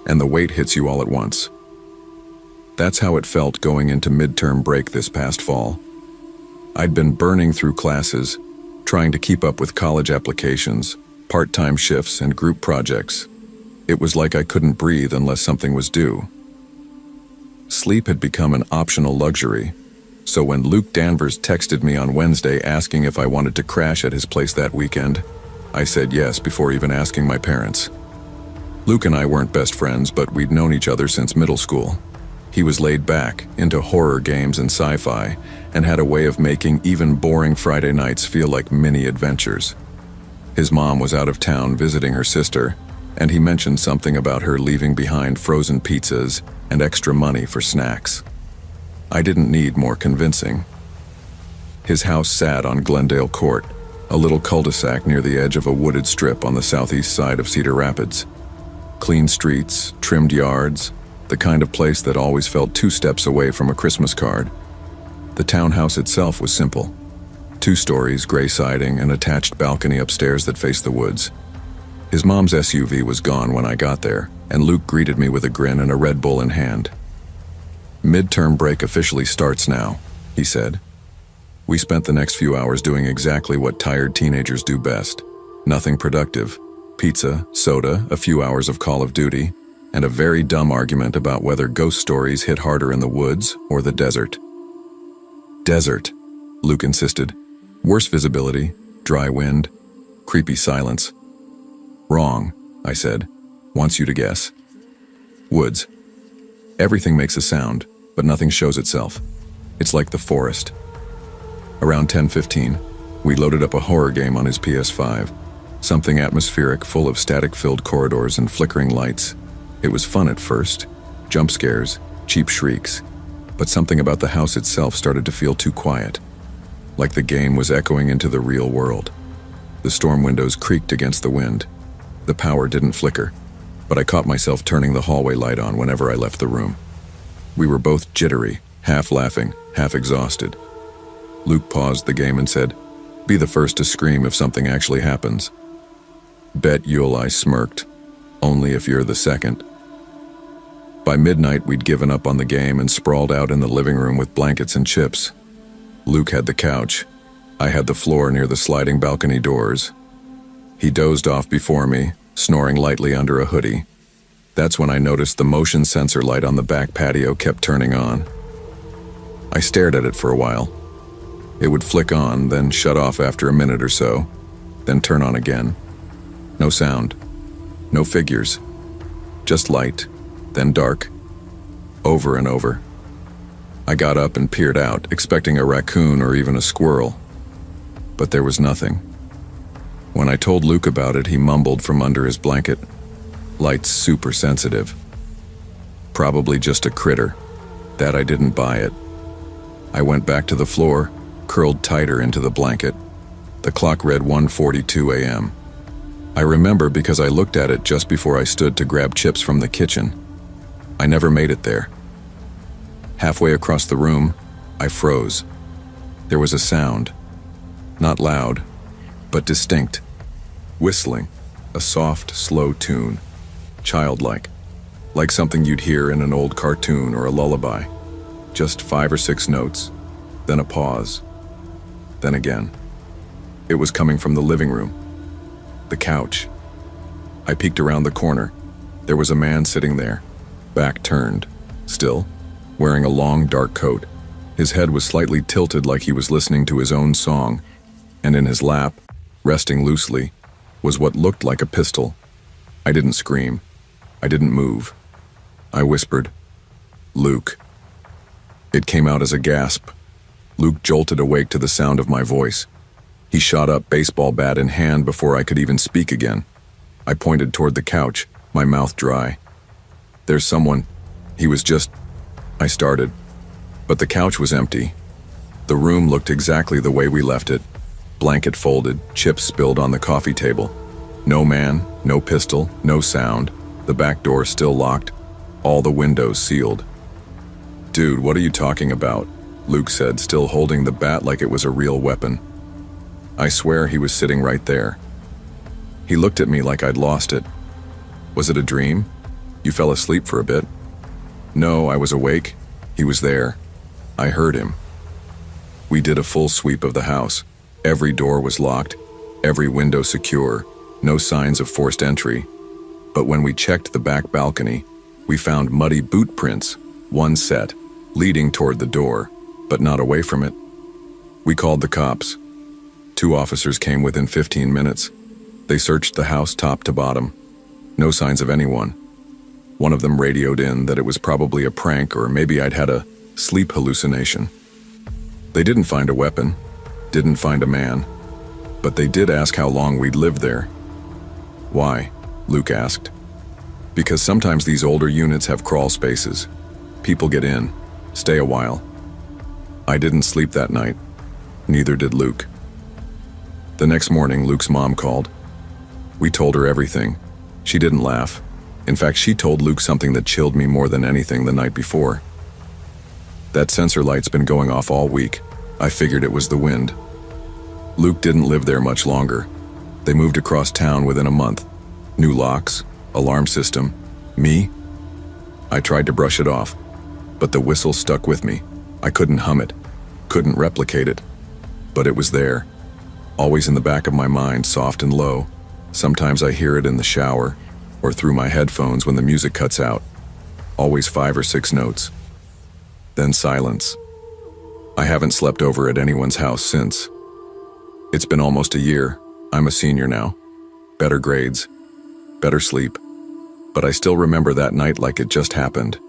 and the weight hits you all at once. That's how it felt going into midterm break this past fall. I'd been burning through classes, trying to keep up with college applications, part-time shifts, and group projects. It was like I couldn't breathe unless something was due. Sleep had become an optional luxury, so when Luke Danvers texted me on Wednesday asking if I wanted to crash at his place that weekend, I said yes before even asking my parents. Luke and I weren't best friends, but we'd known each other since middle school. He was laid back, into horror games and sci-fi, and had a way of making even boring Friday nights feel like mini adventures. His mom was out of town visiting her sister, and he mentioned something about her leaving behind frozen pizzas and extra money for snacks. I didn't need more convincing. His house sat on Glendale Court, a little cul-de-sac near the edge of a wooded strip on the southeast side of Cedar Rapids. Clean streets, trimmed yards, the kind of place that always felt 2 steps away from a Christmas card. The townhouse itself was simple. 2 stories, gray siding, and attached balcony upstairs that faced the woods. His mom's SUV was gone when I got there, and Luke greeted me with a grin and a Red Bull in hand. "Midterm break officially starts now," he said. We spent the next few hours doing exactly what tired teenagers do best. Nothing productive. Pizza, soda, a few hours of Call of Duty, and a very dumb argument about whether ghost stories hit harder in the woods or the desert. "Desert," Luke insisted. "Worse visibility, dry wind, creepy silence." "Wrong," I said. "Wants you to guess." "Woods. Everything makes a sound, but nothing shows itself. It's like the forest." Around 10:15, we loaded up a horror game on his PS5. Something atmospheric, full of static-filled corridors and flickering lights. It was fun at first. Jump scares, cheap shrieks. But something about the house itself started to feel too quiet. Like the game was echoing into the real world. The storm windows creaked against the wind. The power didn't flicker, but I caught myself turning the hallway light on whenever I left the room. We were both jittery, half laughing, half exhausted. Luke paused the game and said, "Be the first to scream if something actually happens." "Bet you'll," I smirked. "Only if you're the second." By midnight, we'd given up on the game and sprawled out in the living room with blankets and chips. Luke had the couch. I had the floor near the sliding balcony doors. He dozed off before me, snoring lightly under a hoodie. That's when I noticed the motion sensor light on the back patio kept turning on. I stared at it for a while. It would flick on, then shut off after a minute or so, then turn on again. No sound. No figures. Just light, then dark. Over and over. I got up and peered out, expecting a raccoon or even a squirrel. But there was nothing. When I told Luke about it, he mumbled from under his blanket, "Light's super sensitive." Probably just a critter. That I didn't buy it. I went back to the floor, curled tighter into the blanket. The clock read 1:42 a.m. I remember because I looked at it just before I stood to grab chips from the kitchen. I never made it there. Halfway across the room, I froze. There was a sound. Not loud, but distinct. Whistling. A soft, slow tune. Childlike. Like something you'd hear in an old cartoon or a lullaby. Just 5 or 6 notes. Then a pause. Then again. It was coming from the living room. The couch. I peeked around the corner. There was a man sitting there, back turned, still, wearing a long, dark coat. His head was slightly tilted like he was listening to his own song, and in his lap, resting loosely, was what looked like a pistol. I didn't scream. I didn't move. I whispered, "Luke." It came out as a gasp. Luke jolted awake to the sound of my voice. He shot up, baseball bat in hand, before I could even speak again. I pointed toward the couch, my mouth dry. "There's someone." He was just... I started. But the couch was empty. The room looked exactly the way we left it. Blanket folded, chips spilled on the coffee table. No man, no pistol, no sound. The back door still locked. All the windows sealed. "Dude, what are you talking about?" Luke said, still holding the bat like it was a real weapon. I swear he was sitting right there. He looked at me like I'd lost it. "Was it a dream? You fell asleep for a bit." "No, I was awake. He was there. I heard him." We did a full sweep of the house. Every door was locked, every window secure, no signs of forced entry. But when we checked the back balcony, we found muddy boot prints, one set, leading toward the door, but not away from it. We called the cops. 2 officers came within 15 minutes. They searched the house top to bottom. No signs of anyone. One of them radioed in that it was probably a prank, or maybe I'd had a sleep hallucination. They didn't find a weapon, didn't find a man, but they did ask how long we'd lived there. "Why?" Luke asked. Because sometimes these older units have crawl spaces. People get in, stay a while. I didn't sleep that night. Neither did Luke. The next morning, Luke's mom called. We told her everything. She didn't laugh. In fact, she told Luke something that chilled me more than anything the night before. That sensor light's been going off all week. I figured it was the wind. Luke didn't live there much longer. They moved across town within a month. New locks, alarm system, me. I tried to brush it off, but the whistle stuck with me. I couldn't hum it, couldn't replicate it, but it was there, always in the back of my mind, soft and low. Sometimes I hear it in the shower or through my headphones when the music cuts out. Always 5 or 6 notes. Then silence. I haven't slept over at anyone's house since. It's been almost a year. I'm a senior now. Better grades, better sleep. But I still remember that night like it just happened.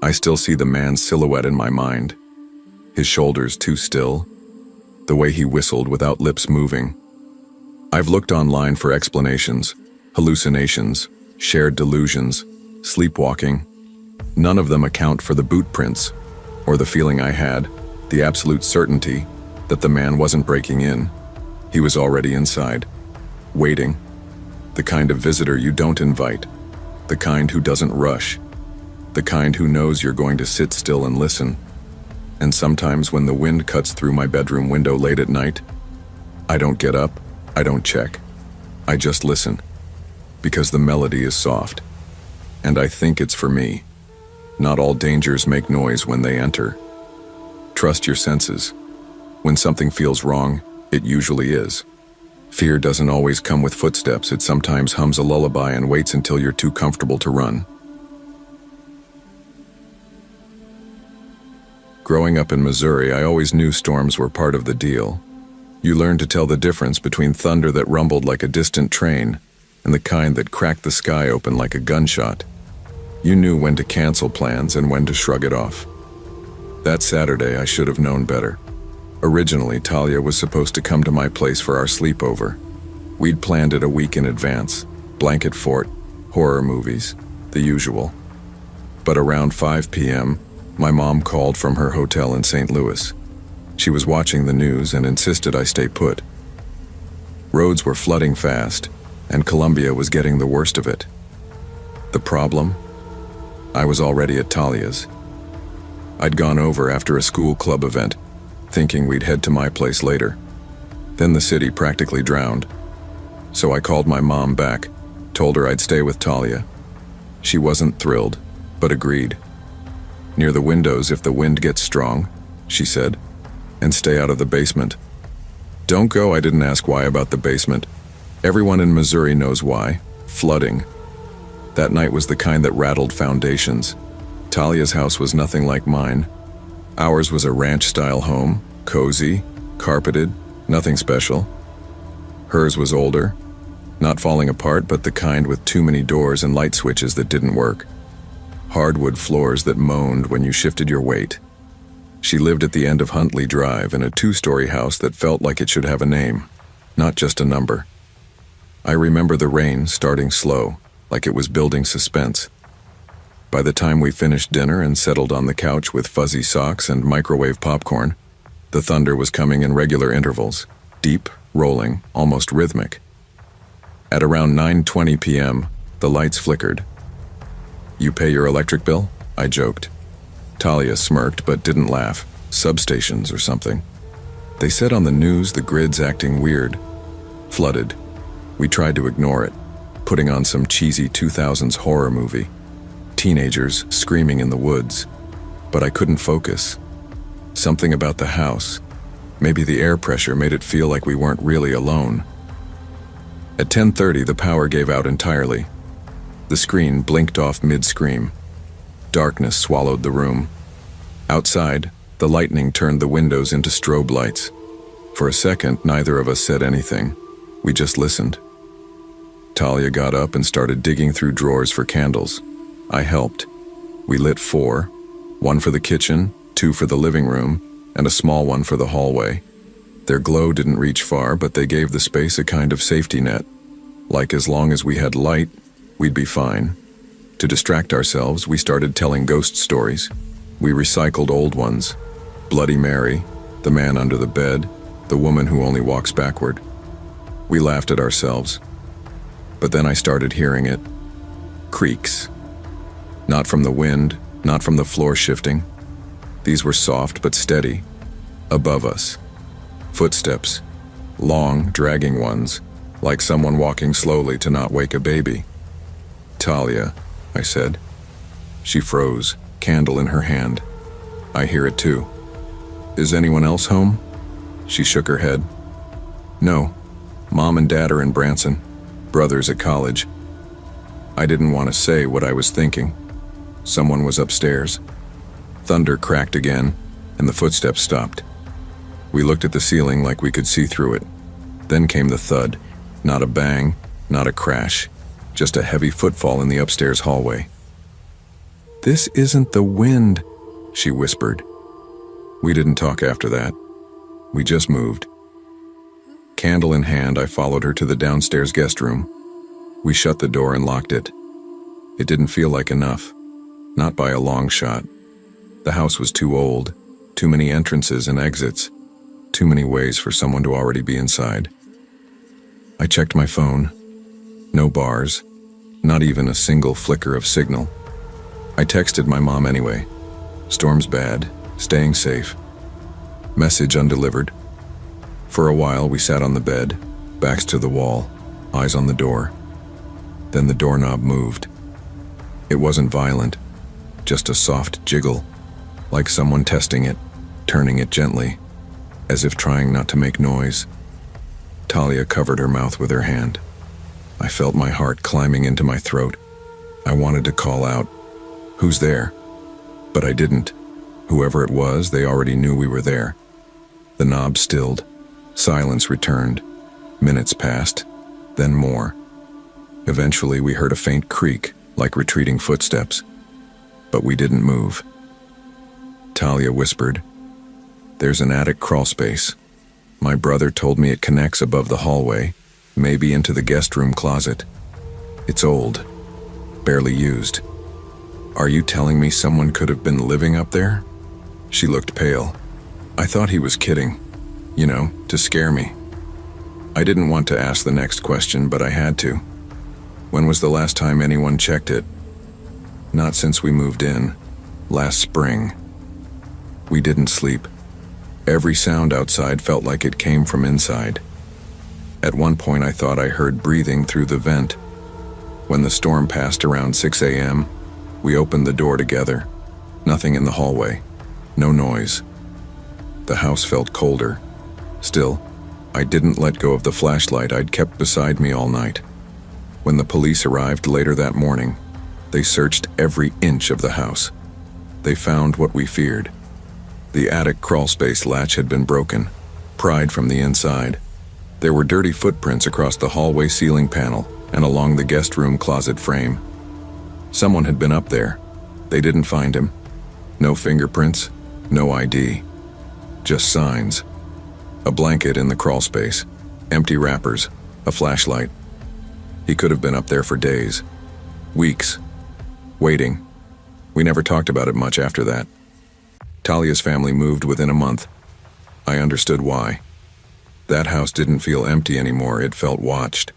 I still see the man's silhouette in my mind. His shoulders too still. The way he whistled without lips moving. I've looked online for explanations, hallucinations, shared delusions, sleepwalking. None of them account for the boot prints, or the feeling I had, the absolute certainty that the man wasn't breaking in. He was already inside, waiting. The kind of visitor you don't invite. The kind who doesn't rush. The kind who knows you're going to sit still and listen. And sometimes when the wind cuts through my bedroom window late at night, I don't get up, I don't check. I just listen, because the melody is soft. And I think it's for me. Not all dangers make noise when they enter. Trust your senses. When something feels wrong, it usually is. Fear doesn't always come with footsteps. It sometimes hums a lullaby and waits until you're too comfortable to run. Growing up in Missouri, I always knew storms were part of the deal. You learn to tell the difference between thunder that rumbled like a distant train and the kind that cracked the sky open like a gunshot. You knew when to cancel plans and when to shrug it off. That Saturday, I should have known better. Originally, Talia was supposed to come to my place for our sleepover. We'd planned it a week in advance. Blanket fort, horror movies, the usual. But around 5 p.m., my mom called from her hotel in St. Louis. She was watching the news and insisted I stay put. Roads were flooding fast, and Columbia was getting the worst of it. The problem? I was already at Talia's. I'd gone over after a school club event, thinking we'd head to my place later. Then the city practically drowned. So I called my mom back, told her I'd stay with Talia. She wasn't thrilled, but agreed. Near the windows if the wind gets strong, she said, and stay out of the basement. Don't go, I didn't ask why about the basement. Everyone in Missouri knows why. Flooding. That night was the kind that rattled foundations. Talia's house was nothing like mine. Ours was a ranch-style home, cozy, carpeted, nothing special. Hers was older, not falling apart, but the kind with too many doors and light switches that didn't work. Hardwood floors that moaned when you shifted your weight. She lived at the end of Huntley Drive in a 2-story house that felt like it should have a name, not just a number. I remember the rain starting slow, like it was building suspense. By the time we finished dinner and settled on the couch with fuzzy socks and microwave popcorn, the thunder was coming in regular intervals, deep, rolling, almost rhythmic. At around 9:20 p.m., the lights flickered. You pay your electric bill? I joked. Talia smirked but didn't laugh. Substations or something. They said on the news the grid's acting weird. Flooded. We tried to ignore it, putting on some cheesy 2000s horror movie. Teenagers screaming in the woods. But I couldn't focus. Something about the house. Maybe the air pressure made it feel like we weren't really alone. At 10:30, the power gave out entirely. The screen blinked off mid-scream. Darkness swallowed the room. Outside, the lightning turned the windows into strobe lights. For a second, neither of us said anything. We just listened. Talia got up and started digging through drawers for candles. I helped. We lit 4, 1 for the kitchen, 2 for the living room, and a small one for the hallway. Their glow didn't reach far, but they gave the space a kind of safety net, Like as long as we had light, we'd be fine. To distract ourselves, we started telling ghost stories. We recycled old ones. Bloody Mary, the man under the bed, the woman who only walks backward. We laughed at ourselves. But then I started hearing it. Creaks. Not from the wind, not from the floor shifting. These were soft but steady. Above us. Footsteps. Long, dragging ones, like someone walking slowly to not wake a baby. "Talia," I said. She froze, candle in her hand. "I hear it too." "Is anyone else home?" She shook her head. "No. Mom and Dad are in Branson. Brothers at college." I didn't want to say what I was thinking. Someone was upstairs. Thunder cracked again, and the footsteps stopped. We looked at the ceiling like we could see through it. Then came the thud. Not a bang, not a crash, just a heavy footfall in the upstairs hallway. "This isn't the wind," she whispered. We didn't talk after that. We just moved. Candle in hand, I followed her to the downstairs guest room. We shut the door and locked it. It didn't feel like enough. Not by a long shot. The house was too old, too many entrances and exits, too many ways for someone to already be inside. I checked my phone. No bars, not even a single flicker of signal. I texted my mom anyway. "Storm's bad, staying safe." Message undelivered. For a while we sat on the bed, backs to the wall, eyes on the door. Then the doorknob moved. It wasn't violent, just a soft jiggle, like someone testing it, turning it gently, as if trying not to make noise. Talia covered her mouth with her hand. I felt my heart climbing into my throat. I wanted to call out, "Who's there?" But I didn't. Whoever it was, they already knew we were there. The knob stilled. Silence returned. Minutes passed, then more. Eventually we heard a faint creak, like retreating footsteps. But we didn't move. Talia whispered, "There's an attic crawl space. My brother told me it connects above the hallway, maybe into the guest room closet. It's old, barely used. Are you telling me someone could have been living up there?" She looked pale. I thought he was kidding, to scare me. I didn't want to ask the next question, but I had to. When was the last time anyone checked it? Not since we moved in, last spring. We didn't sleep. Every sound outside felt like it came from inside. At one point I thought I heard breathing through the vent. When the storm passed around 6 a.m., we opened the door together. Nothing in the hallway. No noise. The house felt colder. Still, I didn't let go of the flashlight I'd kept beside me all night. When the police arrived later that morning, they searched every inch of the house. They found what we feared. The attic crawlspace latch had been broken, pried from the inside. There were dirty footprints across the hallway ceiling panel and along the guest room closet frame. Someone had been up there. They didn't find him. No fingerprints, no ID. Just signs. A blanket in the crawlspace, empty wrappers, a flashlight. He could have been up there for days, weeks, waiting. We never talked about it much after that. Talia's family moved within a month. I understood why. That house didn't feel empty anymore, it felt watched.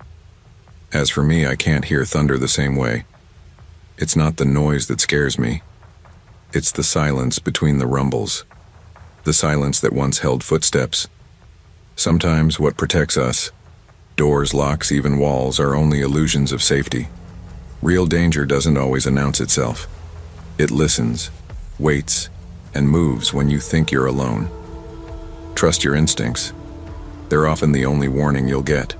As for me, I can't hear thunder the same way. It's not the noise that scares me. It's the silence between the rumbles. The silence that once held footsteps. Sometimes what protects us, doors, locks, even walls, are only illusions of safety. Real danger doesn't always announce itself. It listens, waits, and moves when you think you're alone. Trust your instincts. They're often the only warning you'll get.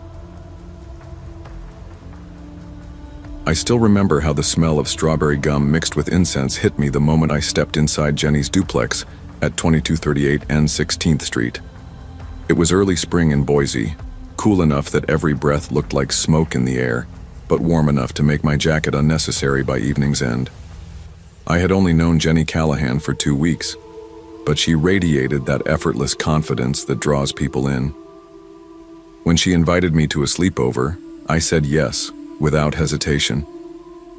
I still remember how the smell of strawberry gum mixed with incense hit me the moment I stepped inside Jenny's duplex at 2238 and 16th Street. It was early spring in Boise, cool enough that every breath looked like smoke in the air, but warm enough to make my jacket unnecessary by evening's end. I had only known Jenny Callahan for 2 weeks, but she radiated that effortless confidence that draws people in. When she invited me to a sleepover, I said yes, without hesitation.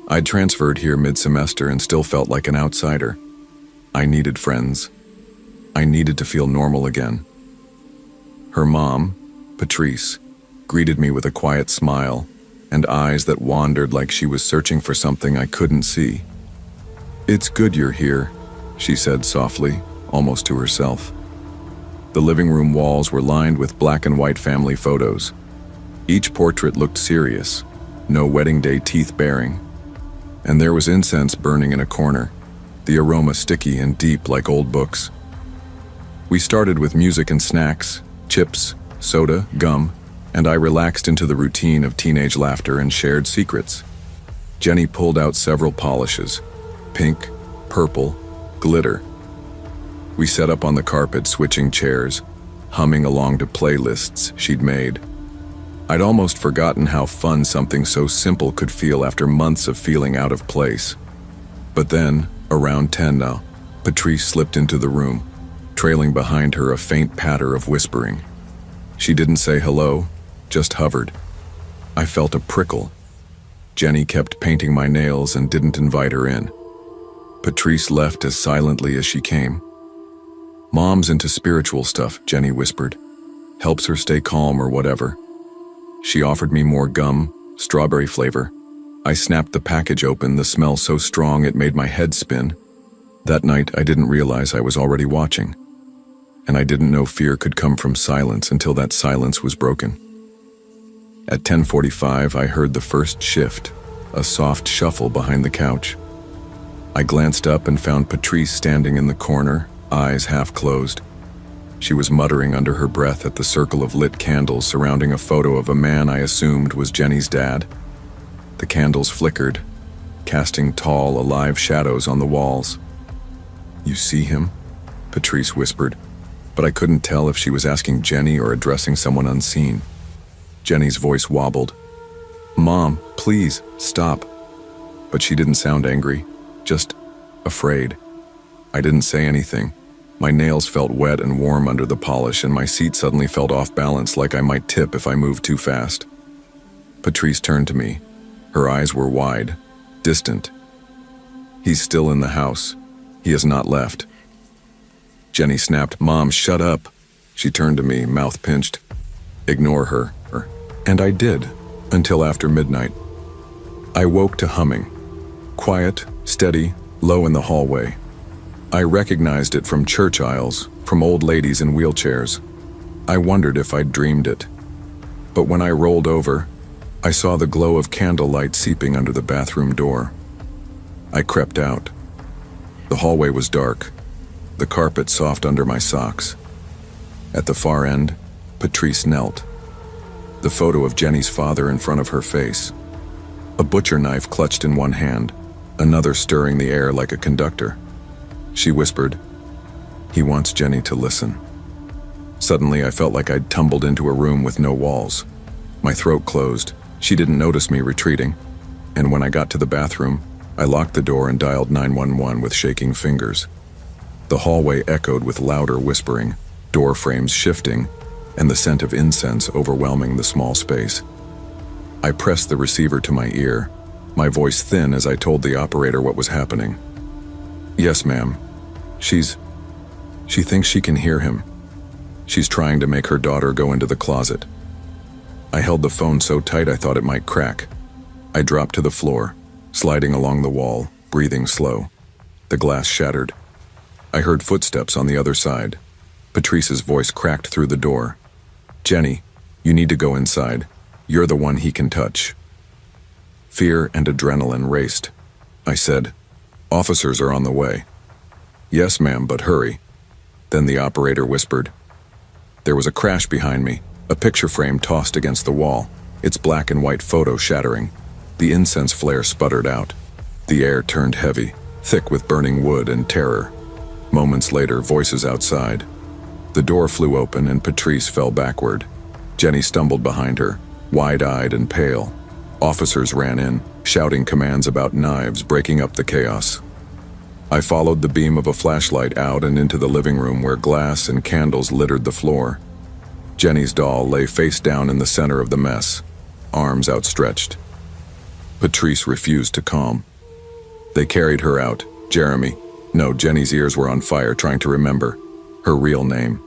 I'd transferred here mid-semester and still felt like an outsider. I needed friends. I needed to feel normal again. Her mom, Patrice, greeted me with a quiet smile and eyes that wandered like she was searching for something I couldn't see. "It's good you're here," she said softly, almost to herself. The living room walls were lined with black and white family photos. Each portrait looked serious, no wedding day teeth baring. And there was incense burning in a corner, the aroma sticky and deep like old books. We started with music and snacks, chips, soda, gum, and I relaxed into the routine of teenage laughter and shared secrets. Jenny pulled out several polishes, pink, purple, glitter. We set up on the carpet, switching chairs, humming along to playlists she'd made. I'd almost forgotten how fun something so simple could feel after months of feeling out of place. But then, around 10 now, Patrice slipped into the room, trailing behind her a faint patter of whispering. She didn't say hello, just hovered. I felt a prickle. Jenny kept painting my nails and didn't invite her in. Patrice left as silently as she came. "Mom's into spiritual stuff," Jenny whispered. "Helps her stay calm or whatever." She offered me more gum, strawberry flavor. I snapped the package open, the smell so strong it made my head spin. That night, I didn't realize I was already watching. And I didn't know fear could come from silence until that silence was broken. At 10:45, I heard the first shift, a soft shuffle behind the couch. I glanced up and found Patrice standing in the corner, eyes half closed. She was muttering under her breath at the circle of lit candles surrounding a photo of a man I assumed was Jenny's dad. The candles flickered, casting tall, alive shadows on the walls. "You see him?" Patrice whispered, but I couldn't tell if she was asking Jenny or addressing someone unseen. Jenny's voice wobbled. "Mom, please, stop." But she didn't sound angry, just afraid. I didn't say anything. My nails felt wet and warm under the polish, and my seat suddenly felt off balance, like I might tip if I moved too fast. Patrice turned to me. Her eyes were wide, distant. "He's still in the house. He has not left." Jenny snapped, "Mom, shut up." She turned to me, mouth pinched. "Ignore her." And I did, until after midnight. I woke to humming. Quiet, steady, low in the hallway. I recognized it from church aisles, from old ladies in wheelchairs. I wondered if I'd dreamed it. But when I rolled over, I saw the glow of candlelight seeping under the bathroom door. I crept out. The hallway was dark, the carpet soft under my socks. At the far end, Patrice knelt. The photo of Jenny's father in front of her face. A butcher knife clutched in one hand, another stirring the air like a conductor. She whispered, "He wants Jenny to listen." Suddenly, I felt like I'd tumbled into a room with no walls. My throat closed. She didn't notice me retreating. And when I got to the bathroom, I locked the door and dialed 911 with shaking fingers. The hallway echoed with louder whispering, door frames shifting, and the scent of incense overwhelming the small space. I pressed the receiver to my ear, my voice thin as I told the operator what was happening. "Yes, ma'am. She thinks she can hear him. She's trying to make her daughter go into the closet." I held the phone so tight I thought it might crack. I dropped to the floor, sliding along the wall, breathing slow. The glass shattered. I heard footsteps on the other side. Patrice's voice cracked through the door. "Jenny, you need to go inside. You're the one he can touch." Fear and adrenaline raced. I said, "Officers are on the way." "Yes, ma'am, but hurry." Then the operator whispered. There was a crash behind me, a picture frame tossed against the wall, its black and white photo shattering. The incense flare sputtered out. The air turned heavy, thick with burning wood and terror. Moments later, voices outside. The door flew open and Patrice fell backward. Jenny stumbled behind her, wide-eyed and pale. Officers ran in, shouting commands about knives, breaking up the chaos. I followed the beam of a flashlight out and into the living room where glass and candles littered the floor. Jenny's doll lay face down in the center of the mess. arms outstretched. Patrice refused to calm. They carried her out. Jenny's ears were on fire trying to remember her real name.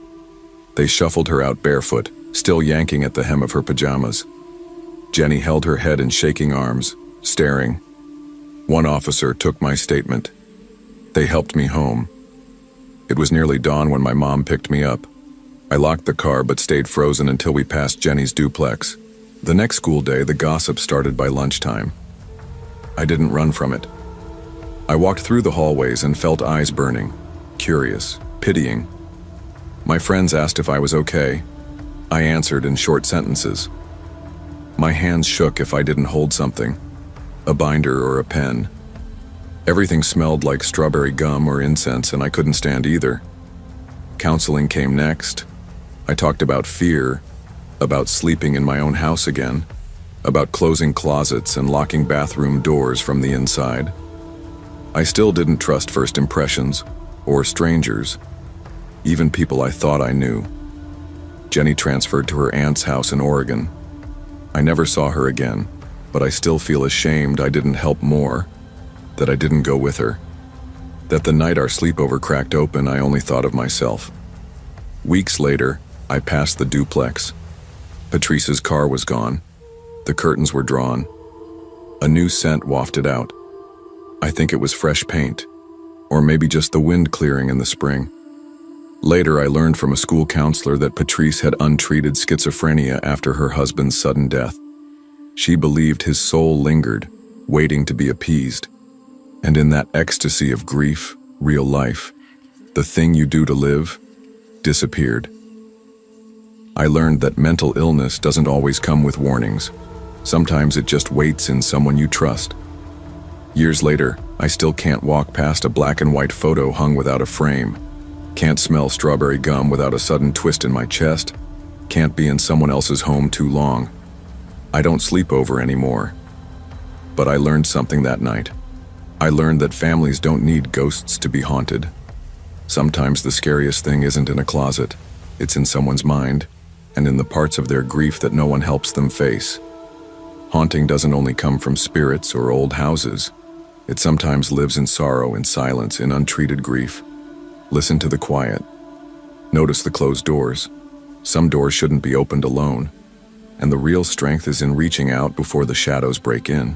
They shuffled her out barefoot, still yanking at the hem of her pajamas. Jenny held her head in shaking arms, staring. One officer took my statement. They helped me home. It was nearly dawn when my mom picked me up. I locked the car but stayed frozen until we passed Jenny's duplex. The next school day, the gossip started by lunchtime. I didn't run from it. I walked through the hallways and felt eyes burning, curious, pitying. My friends asked if I was okay. I answered in short sentences. My hands shook if I didn't hold something, a binder or a pen. Everything smelled like strawberry gum or incense, and I couldn't stand either. Counseling came next. I talked about fear, about sleeping in my own house again, about closing closets and locking bathroom doors from the inside. I still didn't trust first impressions, or strangers, even people I thought I knew. Jenny transferred to her aunt's house in Oregon. I never saw her again, but I still feel ashamed I didn't help more, that I didn't go with her, that the night our sleepover cracked open, I only thought of myself. Weeks later, I passed the duplex. Patrice's car was gone. The curtains were drawn. A new scent wafted out. I think it was fresh paint, or maybe just the wind clearing in the spring. Later, I learned from a school counselor that Patrice had untreated schizophrenia after her husband's sudden death. She believed his soul lingered, waiting to be appeased. And in that ecstasy of grief, real life, the thing you do to live, disappeared. I learned that mental illness doesn't always come with warnings. Sometimes it just waits in someone you trust. Years later, I still can't walk past a black and white photo hung without a frame. Can't smell strawberry gum without a sudden twist in my chest. Can't be in someone else's home too long. I don't sleep over anymore. But I learned something that night. I learned that families don't need ghosts to be haunted. Sometimes the scariest thing isn't in a closet. It's in someone's mind, and in the parts of their grief that no one helps them face. Haunting doesn't only come from spirits or old houses. It sometimes lives in sorrow, in silence, in untreated grief. Listen to the quiet. Notice the closed doors. Some doors shouldn't be opened alone. And the real strength is in reaching out before the shadows break in.